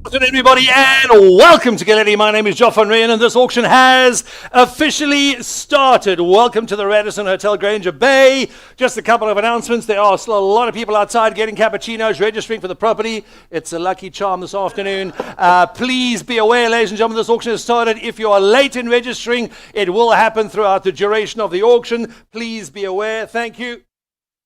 Good afternoon, everybody, and welcome to Galetti. My name is Joff Van Rijn, and this auction has officially started. Welcome to the Radisson Hotel Granger Bay. Just a couple of announcements. There are still a lot of people outside getting cappuccinos, registering for the property. It's a lucky charm this afternoon. Please be aware, ladies and gentlemen, this auction has started. If you are late in registering, it will happen throughout the duration of the auction. Please be aware. Thank you.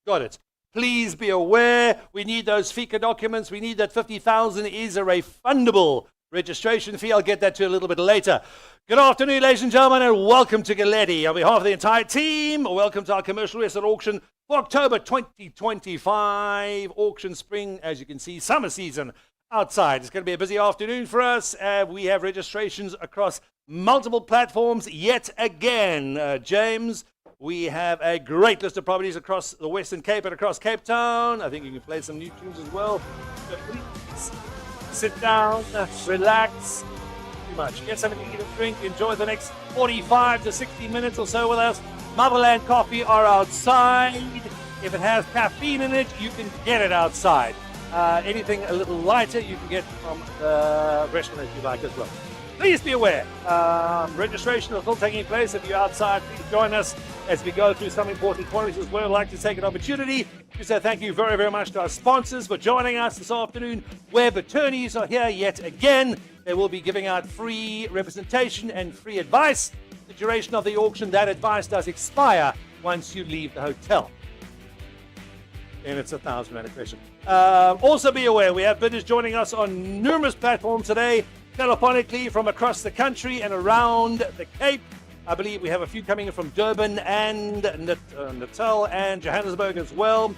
Got it. Please be aware, we need those FICA documents. We need that 50,000 is a refundable registration fee. I'll get that to you a little bit later. Good afternoon, ladies and gentlemen, and welcome to Galetti. On behalf of the entire team, welcome to our commercial real estate auction for October 2025. Auction spring, as you can see, summer season outside. It's going to be a busy afternoon for us. We have registrations across multiple platforms yet again. James, we have a great list of properties across the Western Cape and across Cape Town. I think you can play some new tunes as well. So please sit down, relax. Too much. Get something to eat and drink. Enjoy the next 45 to 60 minutes or so with us. Motherland Coffee are outside. If it has caffeine in it, you can get it outside. Anything a little lighter, you can get from the restaurant if you like as well. Please be aware, registration is still taking place. If you're outside, please join us as we go through some important points as well. I'd like to take an opportunity to say thank you very, very much to our sponsors for joining us this afternoon. Web attorneys are here yet again. They will be giving out free representation and free advice. The duration of the auction, that advice does expire once you leave the hotel. And it's 1,000 rand a question. Also be aware, we have bidders joining us on numerous platforms today, telephonically from across the country and around the Cape. I believe we have a few coming in from Durban and Natal and Johannesburg as well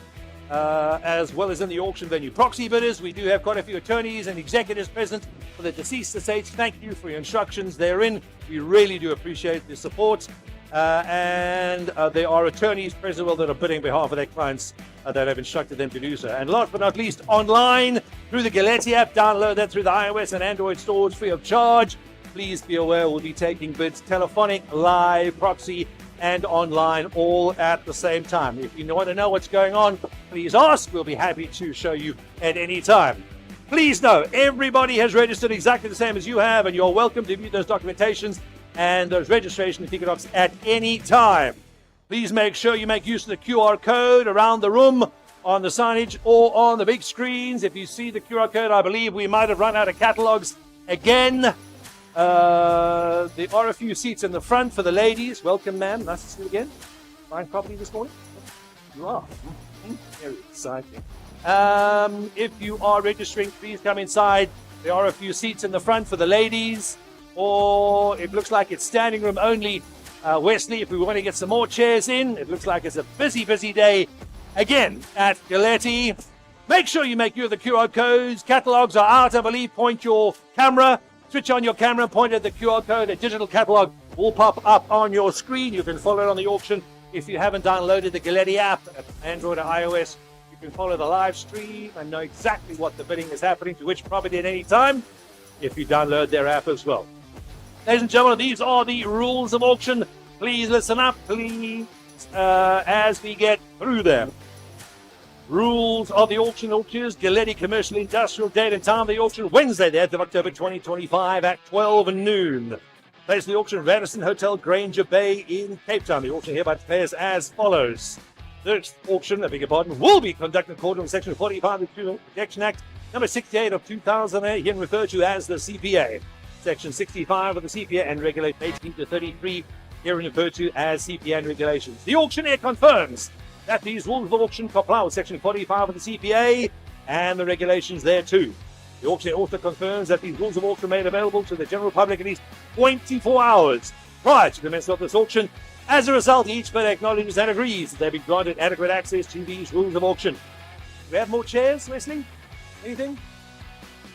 as in the auction venue. Proxy bidders, we do have quite a few attorneys and executives present for the deceased estates. Thank you for your instructions therein. We really do appreciate the support. And there are attorneys present that are bidding on behalf of their clients that have instructed them to do so. And last but not least, online through the Galetti app. Download that through the iOS and Android stores free of charge. Please be aware we'll be taking bids telephonic, live, proxy, and online all at the same time. If you want to know what's going on, please ask. We'll be happy to show you at any time. Please know, everybody has registered exactly the same as you have, and you're welcome to view those documentations and those registration ticket docs at any time. Please make sure you make use of the QR code around the room on the signage or on the big screens. If you see the QR code, I believe we might have run out of catalogs again. There are a few seats in the front for the ladies. Welcome, ma'am. Nice to see you again. Fine property this morning? You are. Very exciting. If you are registering, please come inside. There are a few seats in the front for the ladies. Or it looks like it's standing room only. Wesley, if we want to get some more chairs in, it looks like it's a busy, busy day again at Galetti. Make sure you make use of the QR codes. Catalogs are out, I believe. Point your camera, switch on your camera, point at the QR code. A digital catalog will pop up on your screen. You can follow it on the auction. If you haven't downloaded the Galetti app, Android or iOS, you can follow the live stream and know exactly what the bidding is happening to which property at any time if you download their app as well. Ladies and gentlemen, these are the rules of auction. Please listen up, please, as we get through them. Rules of the auction. Auctions, Galetti Commercial Industrial, date and time of the auction, Wednesday, the 8th of October 2025 at 12 noon. Place of the auction, Radisson Hotel, Granger Bay in Cape Town. The auction hereby declares as follows. This auction, I beg your pardon, will be conducted according to Section 45 of the Consumer Protection Act, number 68 of 2008, here referred to as the CPA. Section 65 of the CPA and Regulation 18 to 33, here referred to as CPA and regulations. The auctioneer confirms that these rules of auction comply with Section 45 of the CPA and the regulations there too. The auctioneer also confirms that these rules of auction are made available to the general public at least 24 hours prior to the commencement of this auction. As a result, each bidder acknowledges and agrees that they've been granted adequate access to these rules of auction. Do we have more chairs, Leslie? Anything?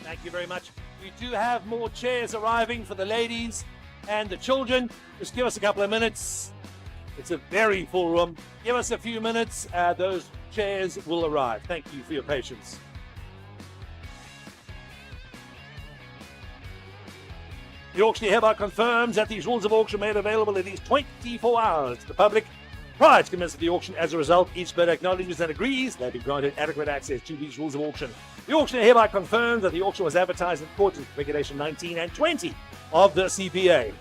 Thank you very much. We do have more chairs arriving for the ladies and the children. Just give us a couple of minutes. It's a very full room. Give us a few minutes. Those chairs will arrive. Thank you for your patience. The auctioneer hereby confirms that these rules of auction are made available at least 24 hours to the public prior to commencement of the auction. As a result, each bidder acknowledges and agrees they've been granted adequate access to these rules of auction. The auctioneer hereby confirms that the auction was advertised in accordance with Regulation 19 and 20 of the CPA.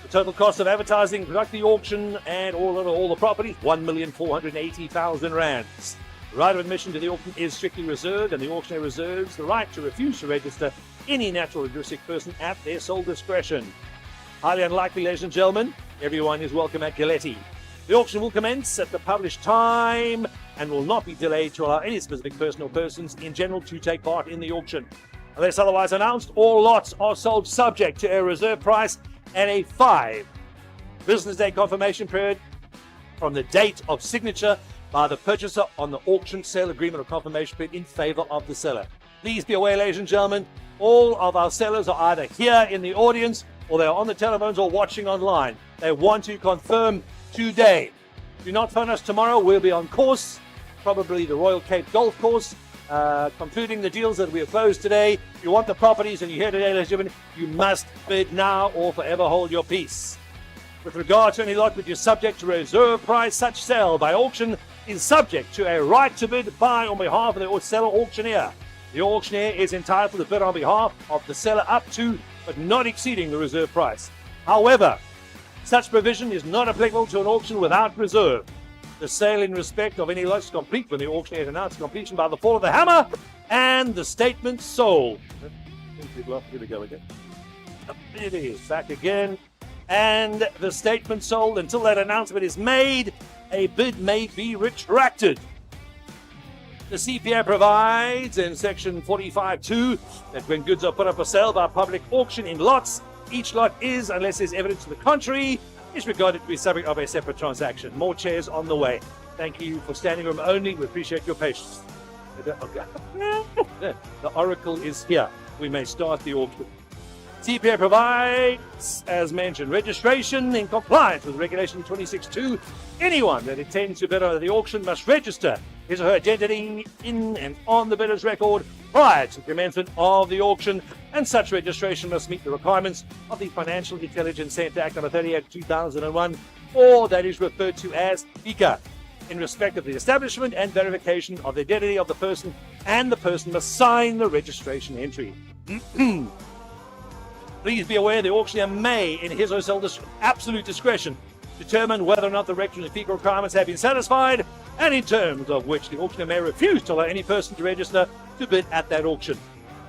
The total cost of advertising to conduct the auction and all the properties, 1,480,000 rands. The right of admission to the auction is strictly reserved, and the auctioneer reserves the right to refuse to register any natural or juristic person at their sole discretion. Highly unlikely, ladies and gentlemen, everyone is welcome at Galetti. The auction will commence at the published time and will not be delayed to allow any specific person or persons in general to take part in the auction. Unless otherwise announced, all lots are sold subject to a reserve price and a 5 business day confirmation period from the date of signature by the purchaser on the auction sale agreement or confirmation period in favor of the seller. Please be aware, ladies and gentlemen, all of our sellers are either here in the audience or they are on the telephones or watching online. They want to confirm today. Do not phone us tomorrow. We'll be on course, probably the Royal Cape Golf Course, concluding the deals that we have closed today. If you want the properties and you're here today, ladies and gentlemen, you must bid now or forever hold your peace. With regard to any lot which is subject to reserve price, such sale by auction is subject to a right to bid by on behalf of the seller auctioneer. The auctioneer is entitled to bid on behalf of the seller up to, but not exceeding, the reserve price. However, such provision is not applicable to an auction without reserve. The sale in respect of any lot is complete when the auctioneer has announced completion by the fall of the hammer and the statement sold. Here we go again. It is back again. And the statement sold. Until that announcement is made, a bid may be retracted. The CPA provides in section 45.2 that when goods are put up for sale by public auction in lots, each lot is, unless there's evidence to the contrary, is regarded to be subject of a separate transaction. More chairs on the way. Thank you for standing room only. We appreciate your patience. The oracle is here. We may start the auction. CPA provides, as mentioned, registration in compliance with Regulation 26.2. Anyone that intends to bid on the auction must register his or her identity in and on the bidder's record prior to the commencement of the auction, and such registration must meet the requirements of the Financial Intelligence Centre Act No. 38 2001, or that is referred to as FICA, in respect of the establishment and verification of the identity of the person, and the person must sign the registration entry. Please be aware the auctioneer may, in his or her absolute discretion, determine whether or not the regulatory and FICA requirements have been satisfied, and in terms of which the auctioneer may refuse to allow any person to register to bid at that auction.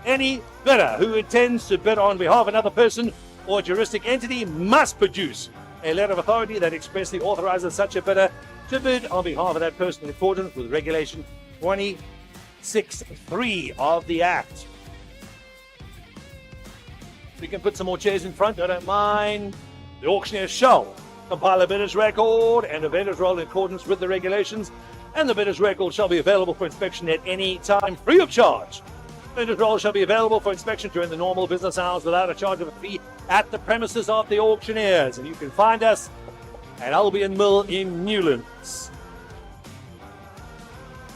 Any bidder who intends to bid on behalf of another person or juristic entity must produce a letter of authority that expressly authorizes such a bidder to bid on behalf of that person in accordance with Regulation 26.3 of the Act. We can put some more chairs in front, I don't mind. The auctioneer shall compile a bidder's record and a bidder's roll in accordance with the regulations and the bidder's record shall be available for inspection at any time free of charge. Bidder's roll shall be available for inspection during the normal business hours without a charge of a fee at the premises of the auctioneers. And you can find us at Albion Mill in Newlands.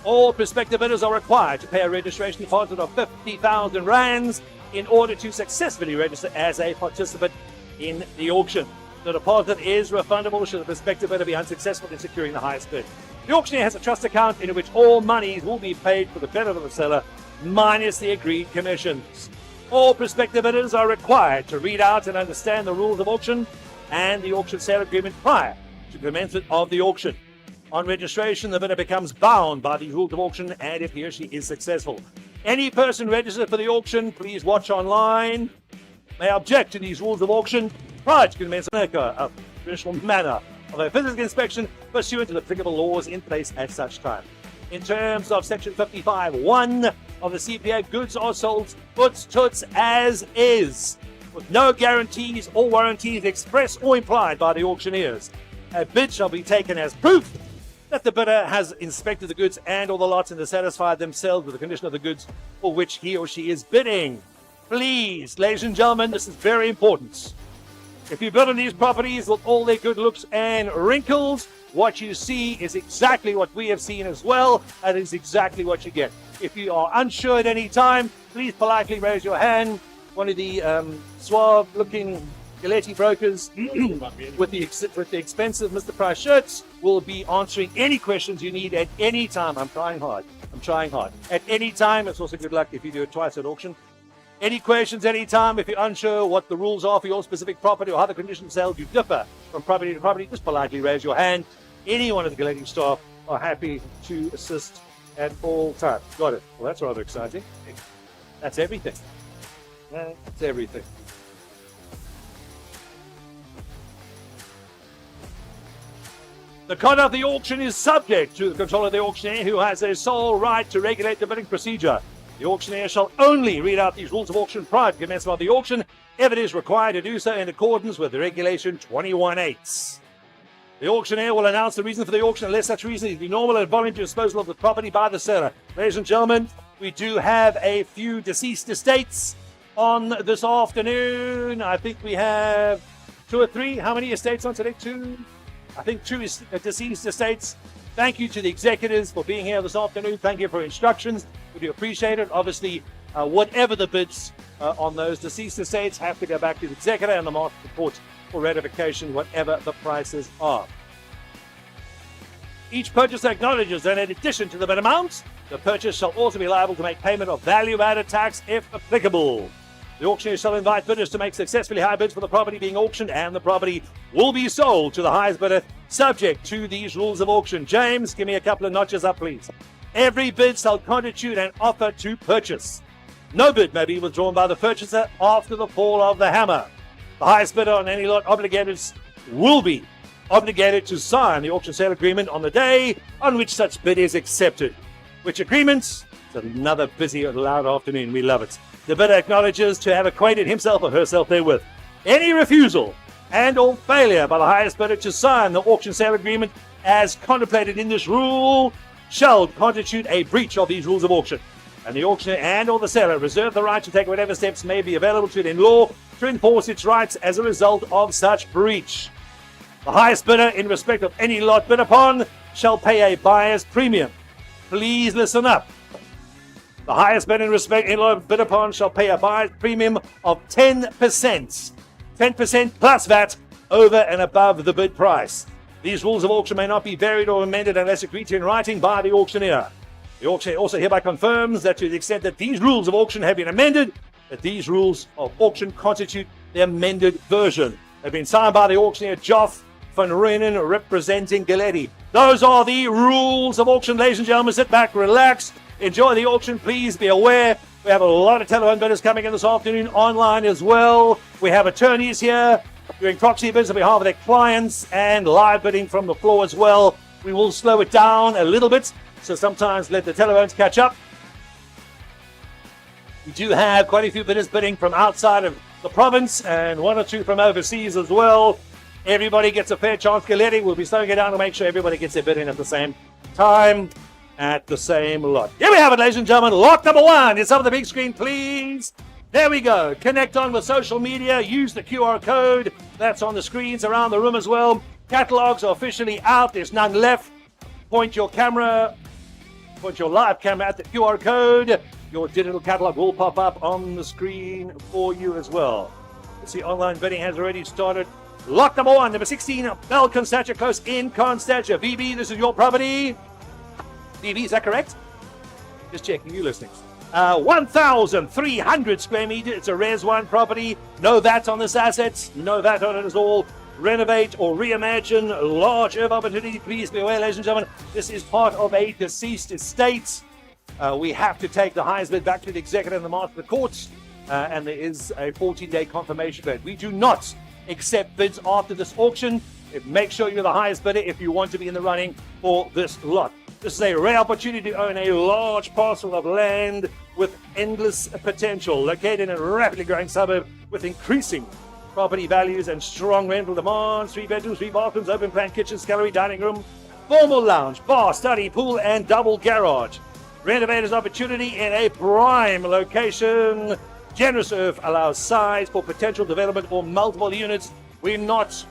All prospective bidders are required to pay a registration deposit of 50,000 rands in order to successfully register as a participant in the auction. The deposit is refundable should the prospective bidder be unsuccessful in securing the highest bid. The auctioneer has a trust account in which all monies will be paid for the benefit of the seller, minus the agreed commissions. All prospective bidders are required to read out and understand the rules of auction and the auction sale agreement prior to commencement of the auction. On registration, the bidder becomes bound by the rules of auction and if he or she is successful. Any person registered for the auction, please watch online, may object to these rules of auction prior to commencement in a traditional manner of a physical inspection pursuant to the applicable laws in place at such time. In terms of Section 55(1) of the CPA, goods are sold toots as is, with no guarantees or warranties expressed or implied by the auctioneers. A bid shall be taken as proof that the bidder has inspected the goods and all the lots and has satisfied themselves with the condition of the goods for which he or she is bidding. Please, ladies and gentlemen, this is very important. If you bid on these properties with all their good looks and wrinkles, what you see is exactly what we have seen as well, and is exactly what you get. If you are unsure at any time, please politely raise your hand. One of the suave-looking Galetti brokers with the expensive Mr. Price shirts will be answering any questions you need at any time. I'm trying hard. At any time. It's also good luck if you do it twice at auction. Any questions anytime. If you're unsure what the rules are for your specific property or how the conditions of sale you differ from property to property, just politely raise your hand. Any one of the Galetti staff are happy to assist at all times. Got it. Well, that's rather exciting. That's everything. That's everything. The conduct of the auction is subject to the control of the auctioneer, who has a sole right to regulate the bidding procedure. The auctioneer shall only read out these rules of auction prior to commencement of the auction, if it is required to do so in accordance with the Regulation 21(8). The auctioneer will announce the reason for the auction unless such reason is the normal and voluntary disposal of the property by the seller. Ladies and gentlemen, we do have a few deceased estates on this afternoon. I think we have 2 or 3. How many estates on today? 2? I think 2 deceased estates. Thank you to the executives for being here this afternoon. Thank you for instructions. We do appreciate it. Obviously, whatever the bids on those deceased estates have to go back to the executor and the market report for ratification, whatever the prices are. Each purchaser acknowledges that in addition to the bid amount, the purchaser shall also be liable to make payment of value-added tax if applicable. The auctioneer shall invite bidders to make successfully high bids for the property being auctioned, and the property will be sold to the highest bidder, subject to these rules of auction. James, give me a couple of notches up, please. Every bid shall constitute an offer to purchase. No bid may be withdrawn by the purchaser after the fall of the hammer. The highest bidder on any lot will be obligated to sign the auction sale agreement on the day on which such bid is accepted. Which agreement? It's another busy and loud afternoon. We love it. The bidder acknowledges to have acquainted himself or herself therewith. Any refusal and or failure by the highest bidder to sign the auction sale agreement as contemplated in this rule shall constitute a breach of these rules of auction. And the auctioneer and or the seller reserve the right to take whatever steps may be available to it in law to enforce its rights as a result of such breach. The highest bidder in respect of any lot bid upon shall pay a buyer's premium. Please listen up. The highest bidder in respect of any lot bid upon shall pay a buyer's premium of 10%. 10% plus VAT over and above the bid price. These rules of auction may not be varied or amended unless agreed to in writing by the auctioneer. The auctioneer also hereby confirms that to the extent that these rules of auction have been amended, that these rules of auction constitute the amended version. They've been signed by the auctioneer Joff van Renen, representing Galetti. Those are the rules of auction, ladies and gentlemen. Sit back, relax, enjoy the auction. Please be aware we have a lot of telephone bidders coming in this afternoon online as well. We have attorneys here doing proxy bids on behalf of their clients and live bidding from the floor as well. We will slow it down a little bit, so sometimes let the telephones catch up. We do have quite a few bidders bidding from outside of the province and 1 or 2 from overseas as well. Everybody gets a fair chance. Galetti will be slowing it down to make sure everybody gets their bid in at the same time at the same lot. Here we have it, ladies and gentlemen. Lot number one. It's up on the big screen, please. There we go. Connect on with social media. Use the QR code. That's on the screens around the room as well. Catalogs are officially out. There's none left. Point your live camera at the QR code. Your digital catalog will pop up on the screen for you as well. See, online bidding has already started. Lot number one, number 16, Bell Constantia, close in Constantia. VB, this is your property. VB, is that correct? Just checking, you listening. 1,300 square meters. It's a Res 1 property. No VAT on this asset. No VAT on it at all. Renovate or reimagine. Large urban opportunity. Please be aware, ladies and gentlemen, this is part of a deceased estate. We have to take the highest bid back to the executive and the master of the courts. And there is a 14-day confirmation bid. We do not accept bids after this auction. Make sure you're the highest bidder if you want to be in the running for this lot. This is a rare opportunity to own a large parcel of land with endless potential, located in a rapidly growing suburb with increasing property values and strong rental demands. 3 bedrooms, 3 bathrooms, open plan kitchen, gallery, dining room, formal lounge, bar, study, pool, and double garage. Renovators opportunity in a prime location. Generous earth allows size for potential development or multiple units. We're not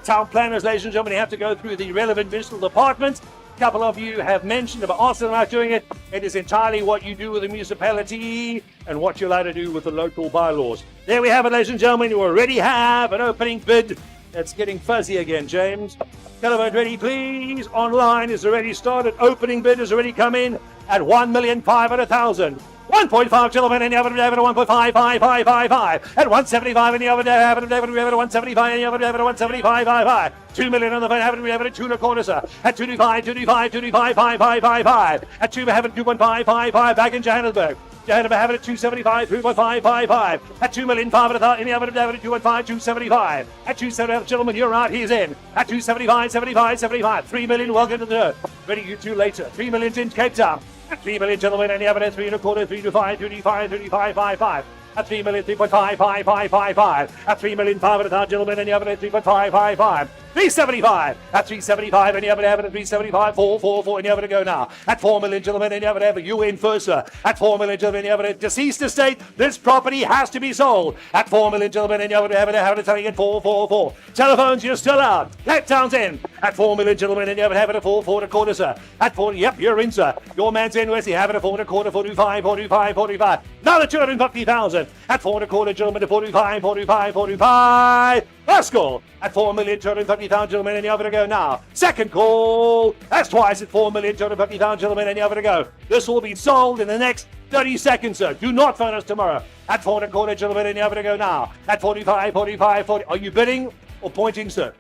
town planners, ladies and gentlemen. You have to go through the relevant municipal department. A couple of you have mentioned about asking about doing it. It is entirely what you do with the municipality and what you're allowed to do with the local bylaws. There we have it, ladies and gentlemen. You already have an opening bid. It's getting fuzzy again, James. Telephone ready, please. Online is already started. Opening bid has already come in at 1,500,000. 1.5 gentlemen in the other David 1.55555 at 175 in the other David 175 in the other David 175 2 million on the phone having we have it 2 and a quarter sir at 225 at 2 having 2.555 back in Johannesburg. Johannesburg having it 275 3.555 at 2 million 500,000 in the other David 2.5 275 at 275 gentlemen you're right he's in at 275 3 million welcome to the dirt. Ready you two later 3 million in Cape Town. 3 million gentlemen and the evidence 3 and a quarter 3 to 5 35 at 3 million 3.55555 at 3 million 500,000 gentlemen and the evidence 3.555 375 at 375 and the evidence 375 444 and the evidence go now at 4 million gentlemen and the evidence you in first sir at 4 million gentlemen and the evidence deceased estate this property has to be sold at 4 million gentlemen and the evidence telling it 444 telephones you're still out Cape Town's in at 4 million gentlemen and the evidence 4 and a quarter sir at 4 yep you're in sir your man's in Wesley having a 4 and a quarter 45 another 250,000 at 4 and a quarter gentlemen to 45 first call at 4,250,000 gentlemen and the other to go now. Second call, that's twice at 4,250,000 gentlemen and the other to go. This will be sold in the next 30 seconds, sir. Do not phone us tomorrow. At 4 and a quarter gentlemen and the other to go now. At 45. Are you bidding or pointing, sir?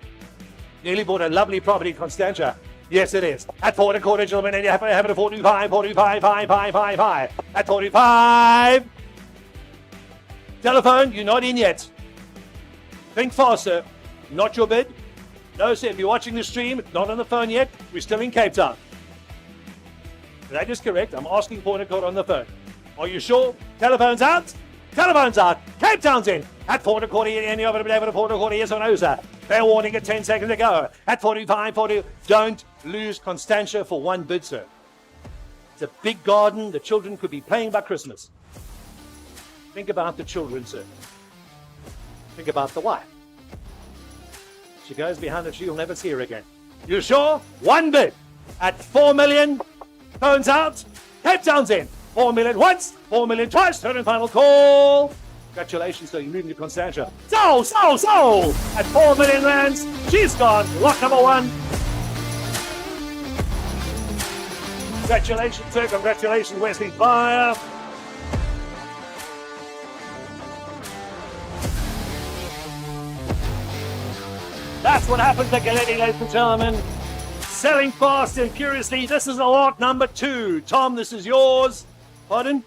Nearly bought a lovely property in Constantia. Yes, it is. At 4 and a quarter gentlemen and you have a 45. At 45. Telephone, you're not in yet. Think fast, sir. Not your bid. No, sir. If you're watching the stream, not on the phone yet. We're still in Cape Town. That is correct. I'm asking for a code on the phone. Are you sure? Telephone's out. Telephone's out. Cape Town's in. At 4 and a quarter, any other bid, 4 and a quarter, yes or no, sir? Fair warning at 10 seconds to go. At 45. Don't lose Constantia for one bid, sir. It's a big garden. The children could be playing by Christmas. Think about the children, sir. Think about the wife. She goes behind the tree, you'll never see her again. You sure? One bid at 4 million. Phones out. Cape Town's in. 4 million once, 4 million twice. Third and final call. Congratulations, sir. You're moving to Constantia. Sold at 4 million rands. She's gone. Lot number one. Congratulations, sir. Congratulations, Wesley Fire. That's what happens at Galetti, ladies and gentlemen. Selling fast and furiously. This is a lot number 2. Tom, this is yours. Pardon?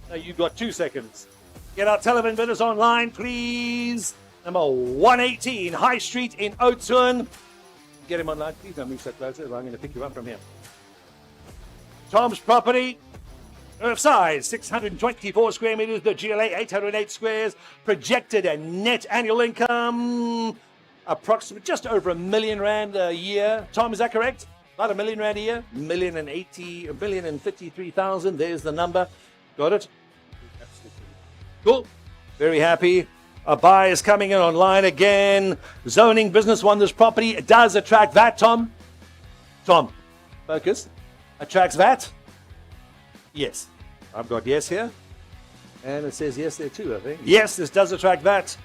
No, you've got 2 seconds. Get our telephone bidders online, please. Number 118, High Street in Oudtshoorn. Get him online. Please don't move so closer. I'm going to pick you up from here. Tom's property. Earth size, 624 square meters. The GLA, 808 squares. Projected and net annual income. Approximately just over R1 million a year. Tom, is that correct? About R1 million a year. 1,053,000. There's the number. Got it? Cool. Very happy. A buy is coming in online again. Zoning business one. This property does attract VAT, Tom. Tom, focus. Attracts VAT? Yes. I've got yes here. And it says yes there too, I think. Yes, this does attract VAT.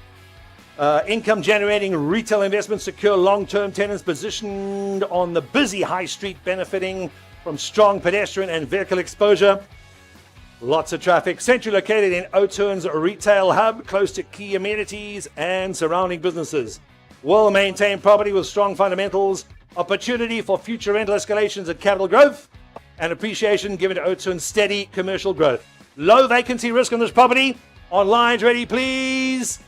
Income generating retail investments secure long-term tenants positioned on the busy high street, benefiting from strong pedestrian and vehicle exposure. Lots of traffic. Centrally located in O'Turn's retail hub, close to key amenities and surrounding businesses. Well-maintained property with strong fundamentals. Opportunity for future rental escalations and capital growth. And appreciation given to O'Turn's steady commercial growth. Low vacancy risk on this property. Online, ready, please.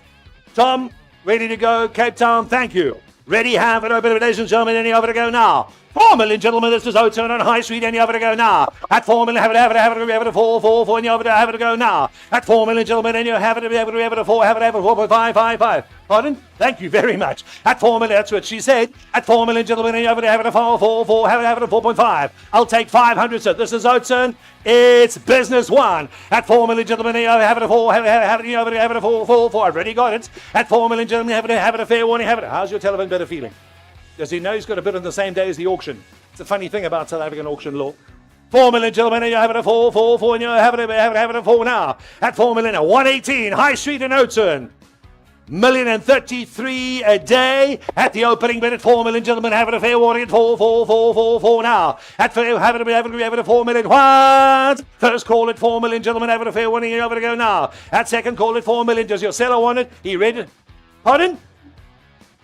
Tom, ready to go. Cape Town, thank you. Ready, have it open, ladies and gentlemen. Any over to go now. 4 million, gentlemen. This is O'Turn on High Street. Any over to go now. At 4 million, have it, 4, 4. Any over to have it to go now. At 4 million, gentlemen. And you have it, 4, have it, 4.5. Pardon? Thank you very much. At 4 million, that's what she said. At 4 million, gentlemen. And you have it, 4, 4, have it, 4.5. I'll take 500, sir. This is O'Turn. It's business one. At 4 million, gentlemen. And you have it, 4, have it, 4. I've already got it. At 4 million, gentlemen. Have it, a fair warning. Have it. How's your telephone better feeling? Does he know he's got to bid on the same day as the auction? It's a funny thing about South African auction law. 4 million, gentlemen, and you have it a 4, and you have it a 4 now. At 4 million, 118, High Street in O'Turn. 1,033,000 a day at the opening bid at 4 million, gentlemen. Have it a fair warning at 4 now. At have it a 4 million. What? First call at 4 million, gentlemen. Have it a fair warning. You have it to go now. At second call at 4 million. Does your seller want it? He read it. Pardon?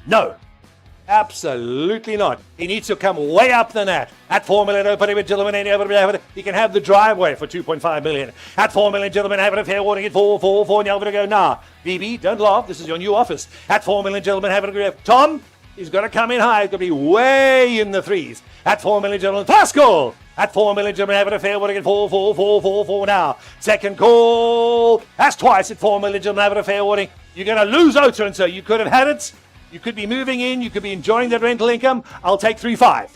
No. Absolutely not. He needs to come way up than that. At 4 million, opening with gentlemen, he can have the driveway for 2.5 million. At 4 million, gentlemen, have it a fair warning at 4, and you're over to go now. BB, don't laugh. This is your new office. At 4 million, gentlemen, have it a Tom, he's got to come in high. He's going to be way in the threes. At 4 million, gentlemen, first call. At 4 million, gentlemen, have it a fair warning at 4 now. Second call. That's twice at 4 million, gentlemen, have it a fair warning. You're going to lose O'Turn, sir. You could have had it. You could be moving in. You could be enjoying that rental income. I'll take 3.5.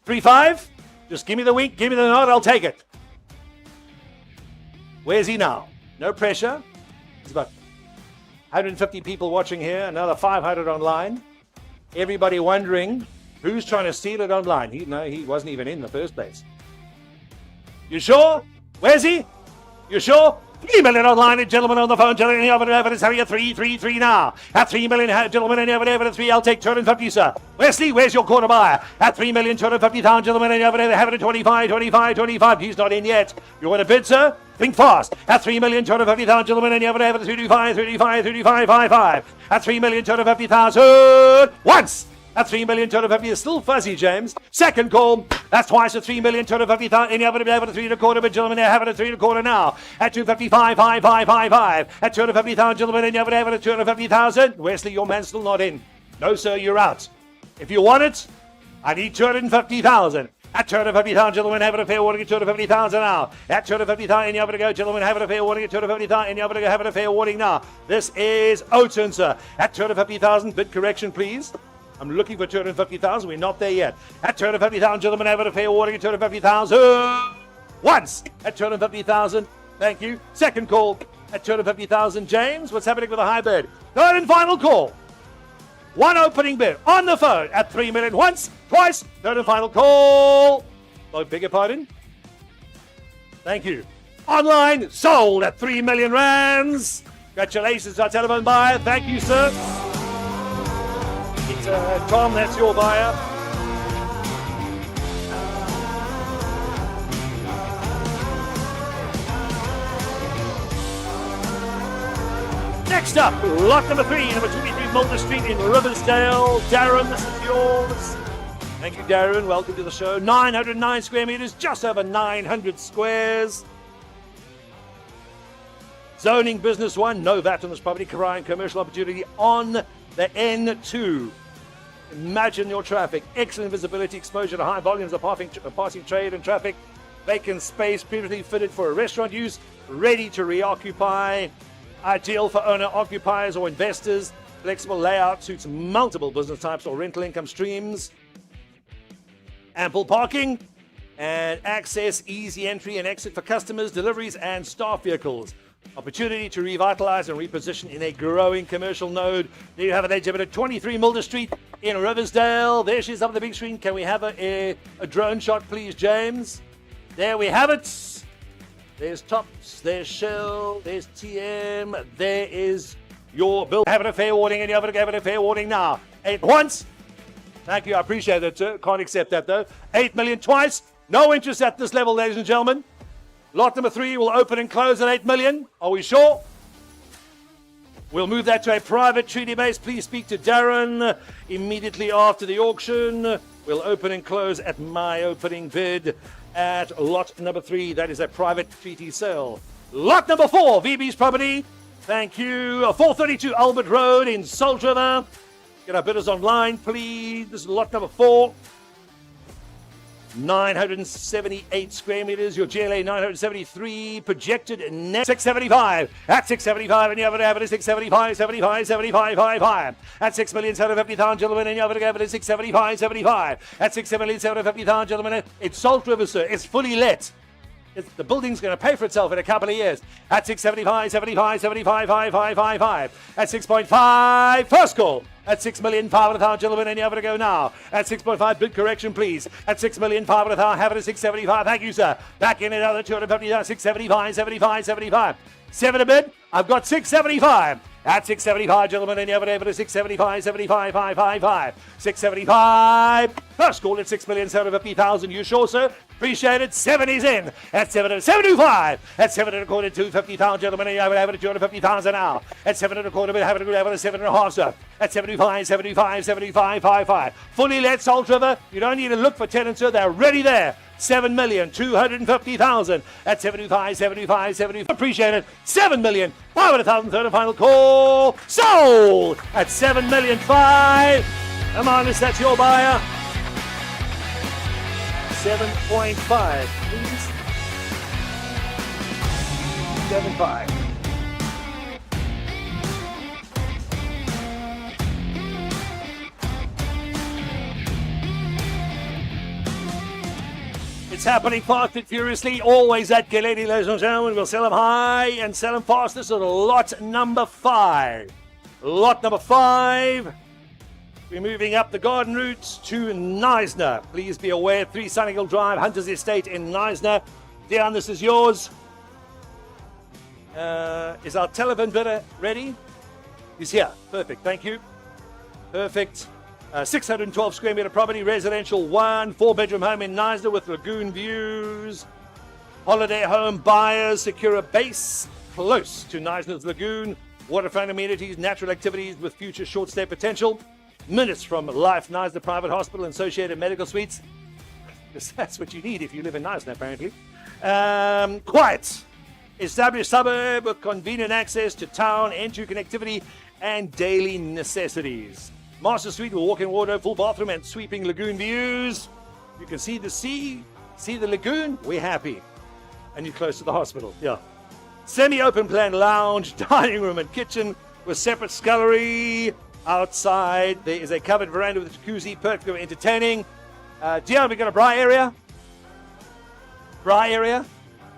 3.5? Just give me the wink. Give me the nod. I'll take it. Where's he now? No pressure. There's about 150 people watching here. Another 500 online. Everybody wondering who's trying to steal it online. He wasn't even in the first place. You sure? Where's he? You sure? 3 million online, gentlemen on the phone, gentlemen, it's having a 3 now. At 3 million, gentlemen, a 3, I'll take 250, sir. Wesley, where's your quarter buyer? At 3,250,000, gentlemen, have it at 25. He's not in yet. You want to bid, sir? Think fast. At 3,250,000, gentlemen, and you have it at 35. At 3,250,000, once. At 3,250,000 is still fuzzy, James. Second call. That's twice at 3,250,000. And you have it at 3.25, but gentlemen, you have it at 3.25 now. At 255, 5. At 250,000, gentlemen, and you have it at 250,000. Wesley, your man's still not in. No, sir, you're out. If you want it, I need 250,000. At 250,000, gentlemen, have it a fair warning at 250,000 now. At 250,000, and you have it to go, gentlemen, have it a fair warning at 250,000, and you have it a fair warning now. This is O'Turn, sir. At 250,000, bid correction, please. I'm looking for 250,000. We're not there yet. At 250,000, gentlemen, have it a fair warning at 250,000. Once at 250,000. Thank you. Second call at 250,000. James, what's happening with the high bid? Third and final call. One opening bid on the phone at 3 million. Once, twice. Third and final call. Oh, beg your pardon. Thank you. Online, sold at 3 million rands. Congratulations, our telephone buyer. Thank you, sir. It's Tom, that's your buyer. Next up, lot number 3, number 23 Mulder Street in Riversdale. Darren, this is yours. Thank you, Darren. Welcome to the show. 909 square meters, just over 900 squares. Zoning business 1, no VAT on this property. Karayan commercial opportunity on the N2. Imagine your traffic. Excellent visibility, exposure to high volumes of passing trade and traffic. Vacant space previously fitted for a restaurant use, ready to reoccupy. Ideal for owner-occupiers or investors. Flexible layout suits multiple business types or rental income streams. Ample parking and access, easy entry and exit for customers, deliveries, and staff vehicles. Opportunity to revitalize and reposition in a growing commercial node. There you have it, exhibit at 23 Mulder Street in Riversdale. There she is up on the big screen. Can we have a drone shot, please, James? There we have it. There's Tops, there's Shell, there's TM, there is your bill. Have it a fair warning, and you have it a fair warning now. 8 once. Thank you, I appreciate that, sir. Can't accept that, though. 8 million twice. No interest at this level, ladies and gentlemen. Lot number 3 will open and close at 8 million. Are we sure? We'll move that to a private treaty base. Please speak to Darren immediately after the auction. We'll open and close at my opening bid at lot number 3. That is a private treaty sale. Lot number 4, VB's property. Thank you. 432 Albert Road in Salt River. Get our bidders online, please. This is lot number 4. 978 square meters. Your GLA 973. Projected net 675. At 675, and you have it at 675, 75, 75, 55. At 6,750,000, gentlemen, and you have it at 675, 75. At 6,750,000, gentlemen. It's Salt River, sir. It's fully let. The building's going to pay for itself in a couple of years. At 675, 75, 75, 55, 55. At 6.5, first call. At 6,500,000, gentlemen, and you have to go now. At 6.5, bid correction, please. At 6,500,000, have it at 675. Thank you, sir. Back in another 250,000, 675, 75, 75. 7 a bid. I've got 675. At 675, gentlemen, and you have it at 675, 75, 555. 675. First call at 6,750,000. You sure, sir? Appreciate it. 7 is in. At 725. At 7 and a quarter, 250,000, gentlemen, and you have it at 250,000 now. At 7 and a quarter, have it at 7 and a half, sir. At 75, 75, 75, 55. Fully let, Salt River. You don't need to look for tenants, sir. They're already there. 7,250,000 at 75, 75, 75. Appreciate it. 7,500,000. Third and final call. Sold at 7,500,000. Amanus, that's your buyer. 7.5, please. 7.5. It's happening fast and furiously, always at Galetti, ladies and gentlemen. We'll sell them high and sell them fast. This is lot number 5. Lot number 5. We're moving up the garden route to Knysna. Please be aware, 3 Sunnyhill Drive, Hunter's Estate in Knysna. Dion, this is yours. Is our telephone bidder ready? He's here. Perfect. Thank you. Perfect. 612 square meter property, residential 1, 4-bedroom home in Knysna with lagoon views. Holiday home buyers secure a base close to Knysna's lagoon. Waterfront amenities, natural activities with future short stay potential. Minutes from Life Knysna Private Hospital and associated medical suites. Because that's what you need if you live in Knysna, apparently. Quiet. Established suburb with convenient access to town, N2 connectivity, and daily necessities. Master suite with walk-in wardrobe, full bathroom, and sweeping lagoon views. You can see the sea, see the lagoon. We're happy. And you're close to the hospital. Yeah. Semi-open plan lounge, dining room, and kitchen with separate scullery. Outside, there is a covered veranda with a jacuzzi, perfect for entertaining. Dion, we got a bra area? Bra area?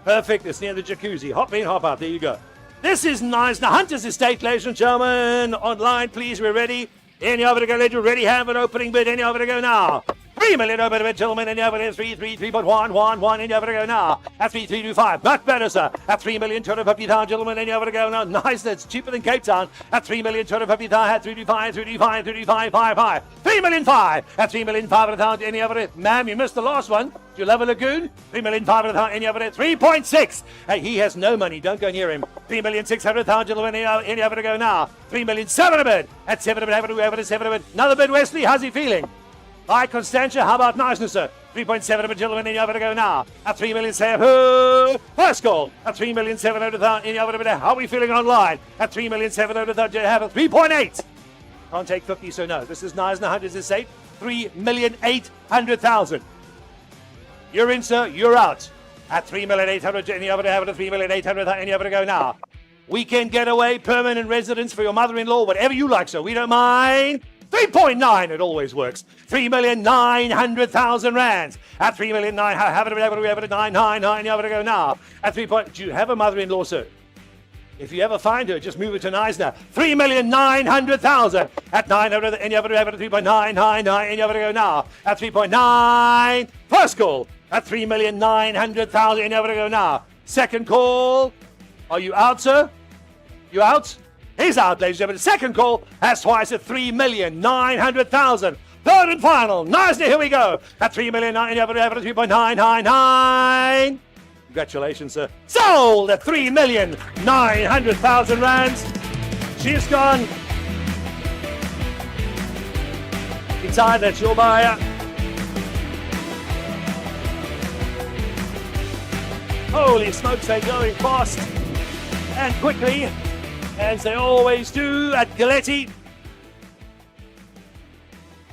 Perfect. It's near the jacuzzi. Hop in, hop out. There you go. This is Knysna Hunter's Estate, ladies and gentlemen. Online, please. We're ready. Any over to go, let already have an opening bid. Any over to go now. 3 million over to bid, gentlemen. Any over to 3.111. Any over to go now. At 3.325. Much better, sir. At 3,250,000, gentlemen. Any over to go now. Nice. That's cheaper than Cape Town. At 3,250,000. At 3.25, 3.55. 3,500,000. At 3,500,000. Any over to, ma'am, you missed the last one. Do you love a lagoon? 3,500,000. Any over to 3.6. Hey, he has no money. Don't go near him. 3,600,000, gentlemen. Any over to go now. 3,700,000 a bid. At 7 a bid. Have it over to 7 a bid. Another bid, Wesley. How's he feeling? Hi, Constantia. How about Knysna, sir? 3.7 of a gentleman in over to go now. At 3,700,000. First call. At 3,700,000 in over to bid. How are we feeling online? At 3,700,000. Have a 3.8. Can't take 50, so no. This is Knysna Hunter's Estate. 3,800,000. You're in, sir. You're out. At 3,800,000. Any over to have it at 3,800,000. Any over to go now. Weekend getaway, permanent residence for your mother-in-law, whatever you like, sir. We don't mind. 3.9, it always works. 3,900,000 rands. At 3,900,000, have it, 999, have it go now. At 3 point, do you have a mother-in-law, sir? If you ever find her, just move it to nice now. 3,900,000. At 900, and you have it 3.999, and you have to go now. At 3.9, first call. At 3,900,000, and you have to go now. Second call. Are you out, sir? You out? He's out, ladies and gentlemen. Second call has twice at 3,900,000. Third and final. Nicely, here we go. At 3,900,000, you have it 3.999. Congratulations, sir. Sold at 3,900,000 rands. She's gone. Inside, that's your buyer. Holy smokes, they're going fast and quickly, as they always do at Galetti.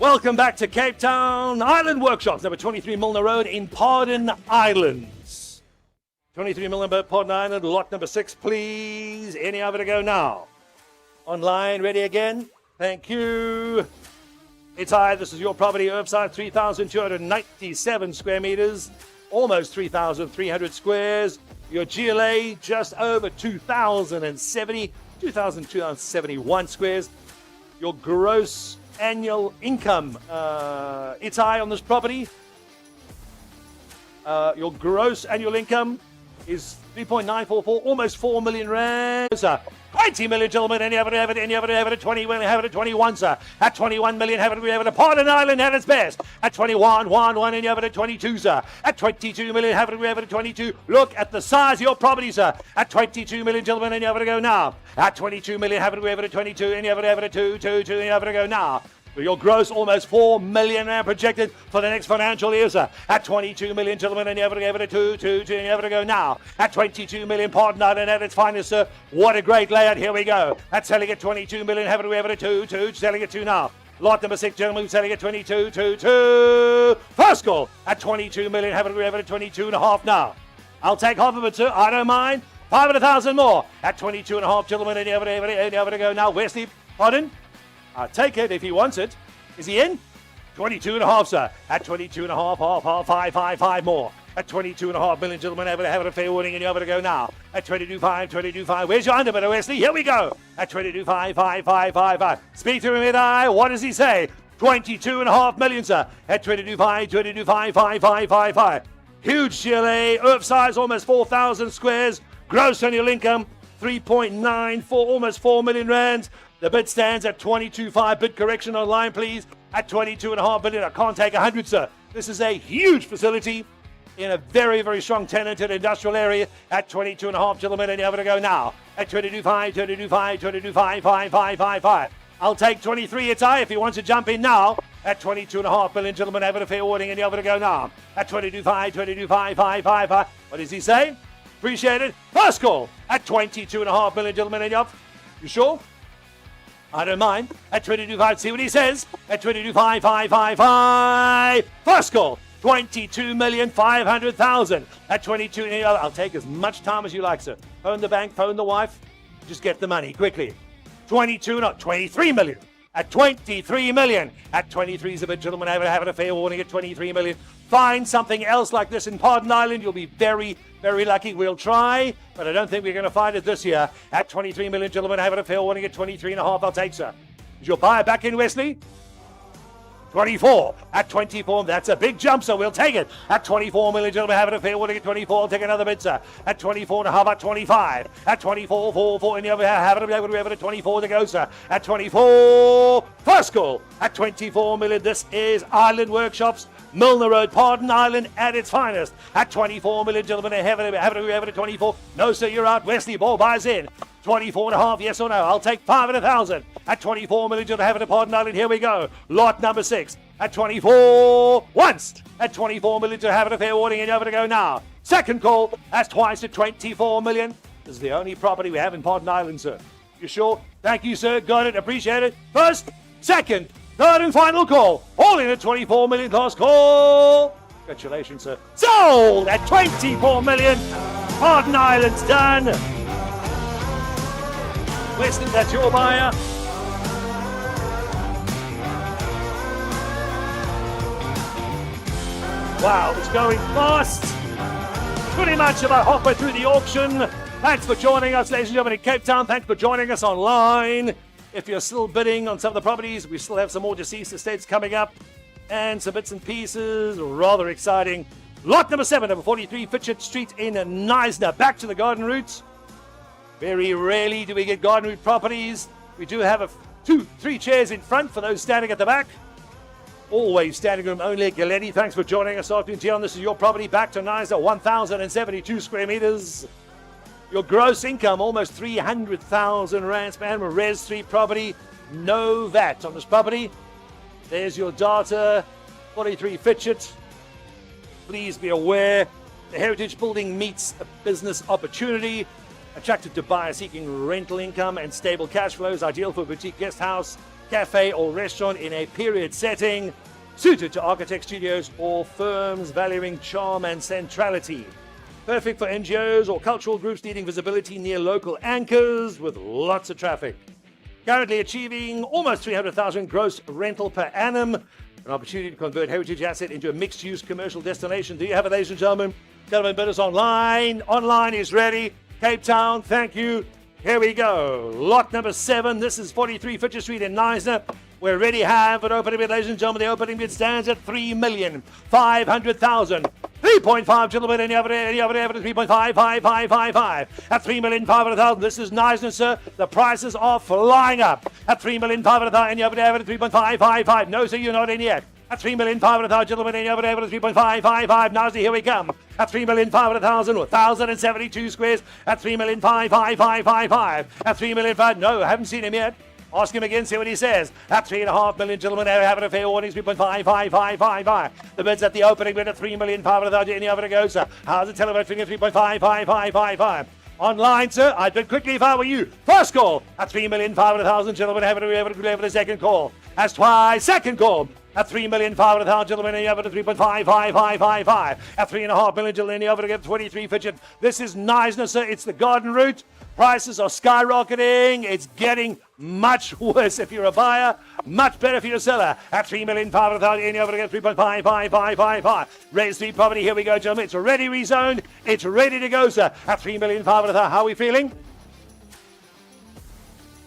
Welcome back to Cape Town Island Workshops, number 23 Milner Road in Pardon Islands. 23 Milner Pardon Island, lot number 6, please. Any other to go now? Online, ready again? Thank you. It's high. This is your property, Earthside, 3,297 square meters, almost 3,300 squares. Your GLA, just over 2,271 squares. Your gross annual income, it's high on this property. Your gross annual income is 3.944, almost 4 million rand. 20 million, gentlemen, and you have it, 20 million, have it at 21, sir. At 21 million, have it at Pardon Island at its best. At 21, 1, and you have it at 22, sir. At 22 million, have it at 22. Look at the size of your property, sir. At 22 million, gentlemen, and you have to go now. At 22 million, have it at 22, and you have it at 2, and you have to go now. Your gross almost 4 million rand projected for the next financial year, sir. At 22 million, gentlemen, and you have to give it a 2, and you have to go now. At 22 million, Pardon Island at its finest, sir. What a great layout. Here we go. At selling at 22 million, have it a 2, selling at 2 now. Lot number 6, gentlemen, selling at 22, 2. First call at 22 million, have it at 22 and a half now. I'll take half of it, sir. I don't mind. 500,000 more. At 22 and a half, gentlemen, and you have to go now. Wesley, pardon? I'll take it if he wants it. Is he in? 22 and a half, sir. At 22 and a half, half, 5 more. At 22 and a half million, gentlemen, have a fair warning, and you have to go now. At 22.5. Where's your underbidder, Wesley? Here we go. At 22.5. Speak to him, mid-eye. What does he say? 22 and a half million, sir. At 22.5. Huge GLA, earth size, almost 4,000 squares. Gross annual income, 3.94, almost 4 million rands. The bid stands at 22.5. Bid correction online, please. At 22.5 billion. I can't take 100, sir. This is a huge facility in a very, very strong tenanted industrial area. At 22.5, gentlemen, and you have to go now. At 22.5. I'll take 23. It's high if he wants to jump in now. At 22.5 billion, gentlemen, have a fair warning, and you have to go now. At 22.5. What does he say? Appreciate it. First call at 22.5 million, gentlemen, and you have. You sure? I don't mind. At 22.5, see what he says. At 22.5. First call, 22,500,000. At 22, I'll take as much time as you like, sir. Phone the bank, phone the wife. Just get the money quickly. 23 million. At 23 million. At 23 is a bit, gentlemen, have a fair warning at 23 million. Find something else like this in Pardon Island. You'll be very, very lucky. We'll try, but I don't think we're going to find it this year. At 23 million, gentlemen, have a fair warning at 23.5. I'll take, sir. Is your buyer back in, Wesley? 24. At 24, that's a big jump, so we'll take it. At 24 million, gentlemen, have it a fair warning at 24. I'll take another bid, sir. At 24, and how about 25? At 24, 4, and you have it at 24 to go, sir. At 24, first call. At 24 million, this is Island Workshops, Milner Road, Pardon Island at its finest. At 24 million, gentlemen, have it at 24. No, sir, you're out. Wesley, ball buys in. 24.5, yes or no? I'll take 500,000. At 24 million, to have it at Pardon Island. Here we go. Lot number 6. At 24, once. At 24 million, to have it a fair warning, and you have to go now. Second call, that's twice at 24 million. This is the only property we have in Pardon Island, sir. You sure? Thank you, sir. Got it. Appreciate it. First, second, third, and final call. All in at 24 million. Last call. Congratulations, sir. Sold at 24 million. Pardon Island's done. Wesley, that's your buyer. Wow, it's going fast. Pretty much about halfway through the auction. Thanks for joining us, ladies and gentlemen, in Cape Town. Thanks for joining us online. If you're still bidding on some of the properties, we still have some more deceased estates coming up and some bits and pieces. Rather exciting. Lot number 7, number 43, Fitchett Street in Knysna. Back to the garden route. Very rarely do we get garden route properties. We do have 2-3 chairs in front for those standing at the back. Always standing room only. Galetti, thanks for joining us afternoon. Dion, this is your property. Back to Knysna, 1,072 square meters. Your gross income, almost 300,000 rands per annum. Res 3 property, no VAT on this property. There's your data, 43 Fitchett. Please be aware, the heritage building meets a business opportunity, attractive to buyers seeking rental income and stable cash flows, ideal for boutique guest house, cafe or restaurant in a period setting, suited to architect studios or firms valuing charm and centrality. Perfect for NGOs or cultural groups needing visibility near local anchors with lots of traffic. Currently achieving almost 300,000 gross rental per annum. An opportunity to convert heritage asset into a mixed-use commercial destination. Do you have it, ladies and gentlemen? Gentlemen, bidders online. Online is ready. Cape Town, thank you. Here we go. Lot number 7. This is 43 Fitchett Street in Knysna. We already have an opening bid, ladies and gentlemen. The opening bid stands at 3,500,000. 3.5, gentlemen, any other 3.55555. At 3,500,000. This is Knysna, sir. The prices are flying up. At 3,500,000, any other 3.555. No, sir, you're not in yet. At 3,500,000, gentlemen, any other 3.555. Knysna, here we come. At 3,500,000, 1,072 squares. At 3,55555. At 3,500,000. No, I haven't seen him yet. Ask him again, see what he says. At 3.5 million, gentlemen, having a fair warning, 3.55555. The bid's at the opening bid at 3,500,000. Any other to go, sir? How's the telephone figure? 3.55555. Online, sir, I'd bid quickly if I were you. First call at 3,500,000, gentlemen, having a second call. That's twice. Second call at 3,500,000, gentlemen, any other to 3.55555. At 3.5 million, gentlemen, any other to get 23 Fitchett. This is Knysna, sir. It's the garden route. Prices are skyrocketing. It's getting much worse if you're a buyer, much better if you're a seller. At 3,500,000, any over to get 3.55555. Res 3 property, here we go, gentlemen. It's already rezoned. It's ready to go, sir. At 3,500,000, how are we feeling?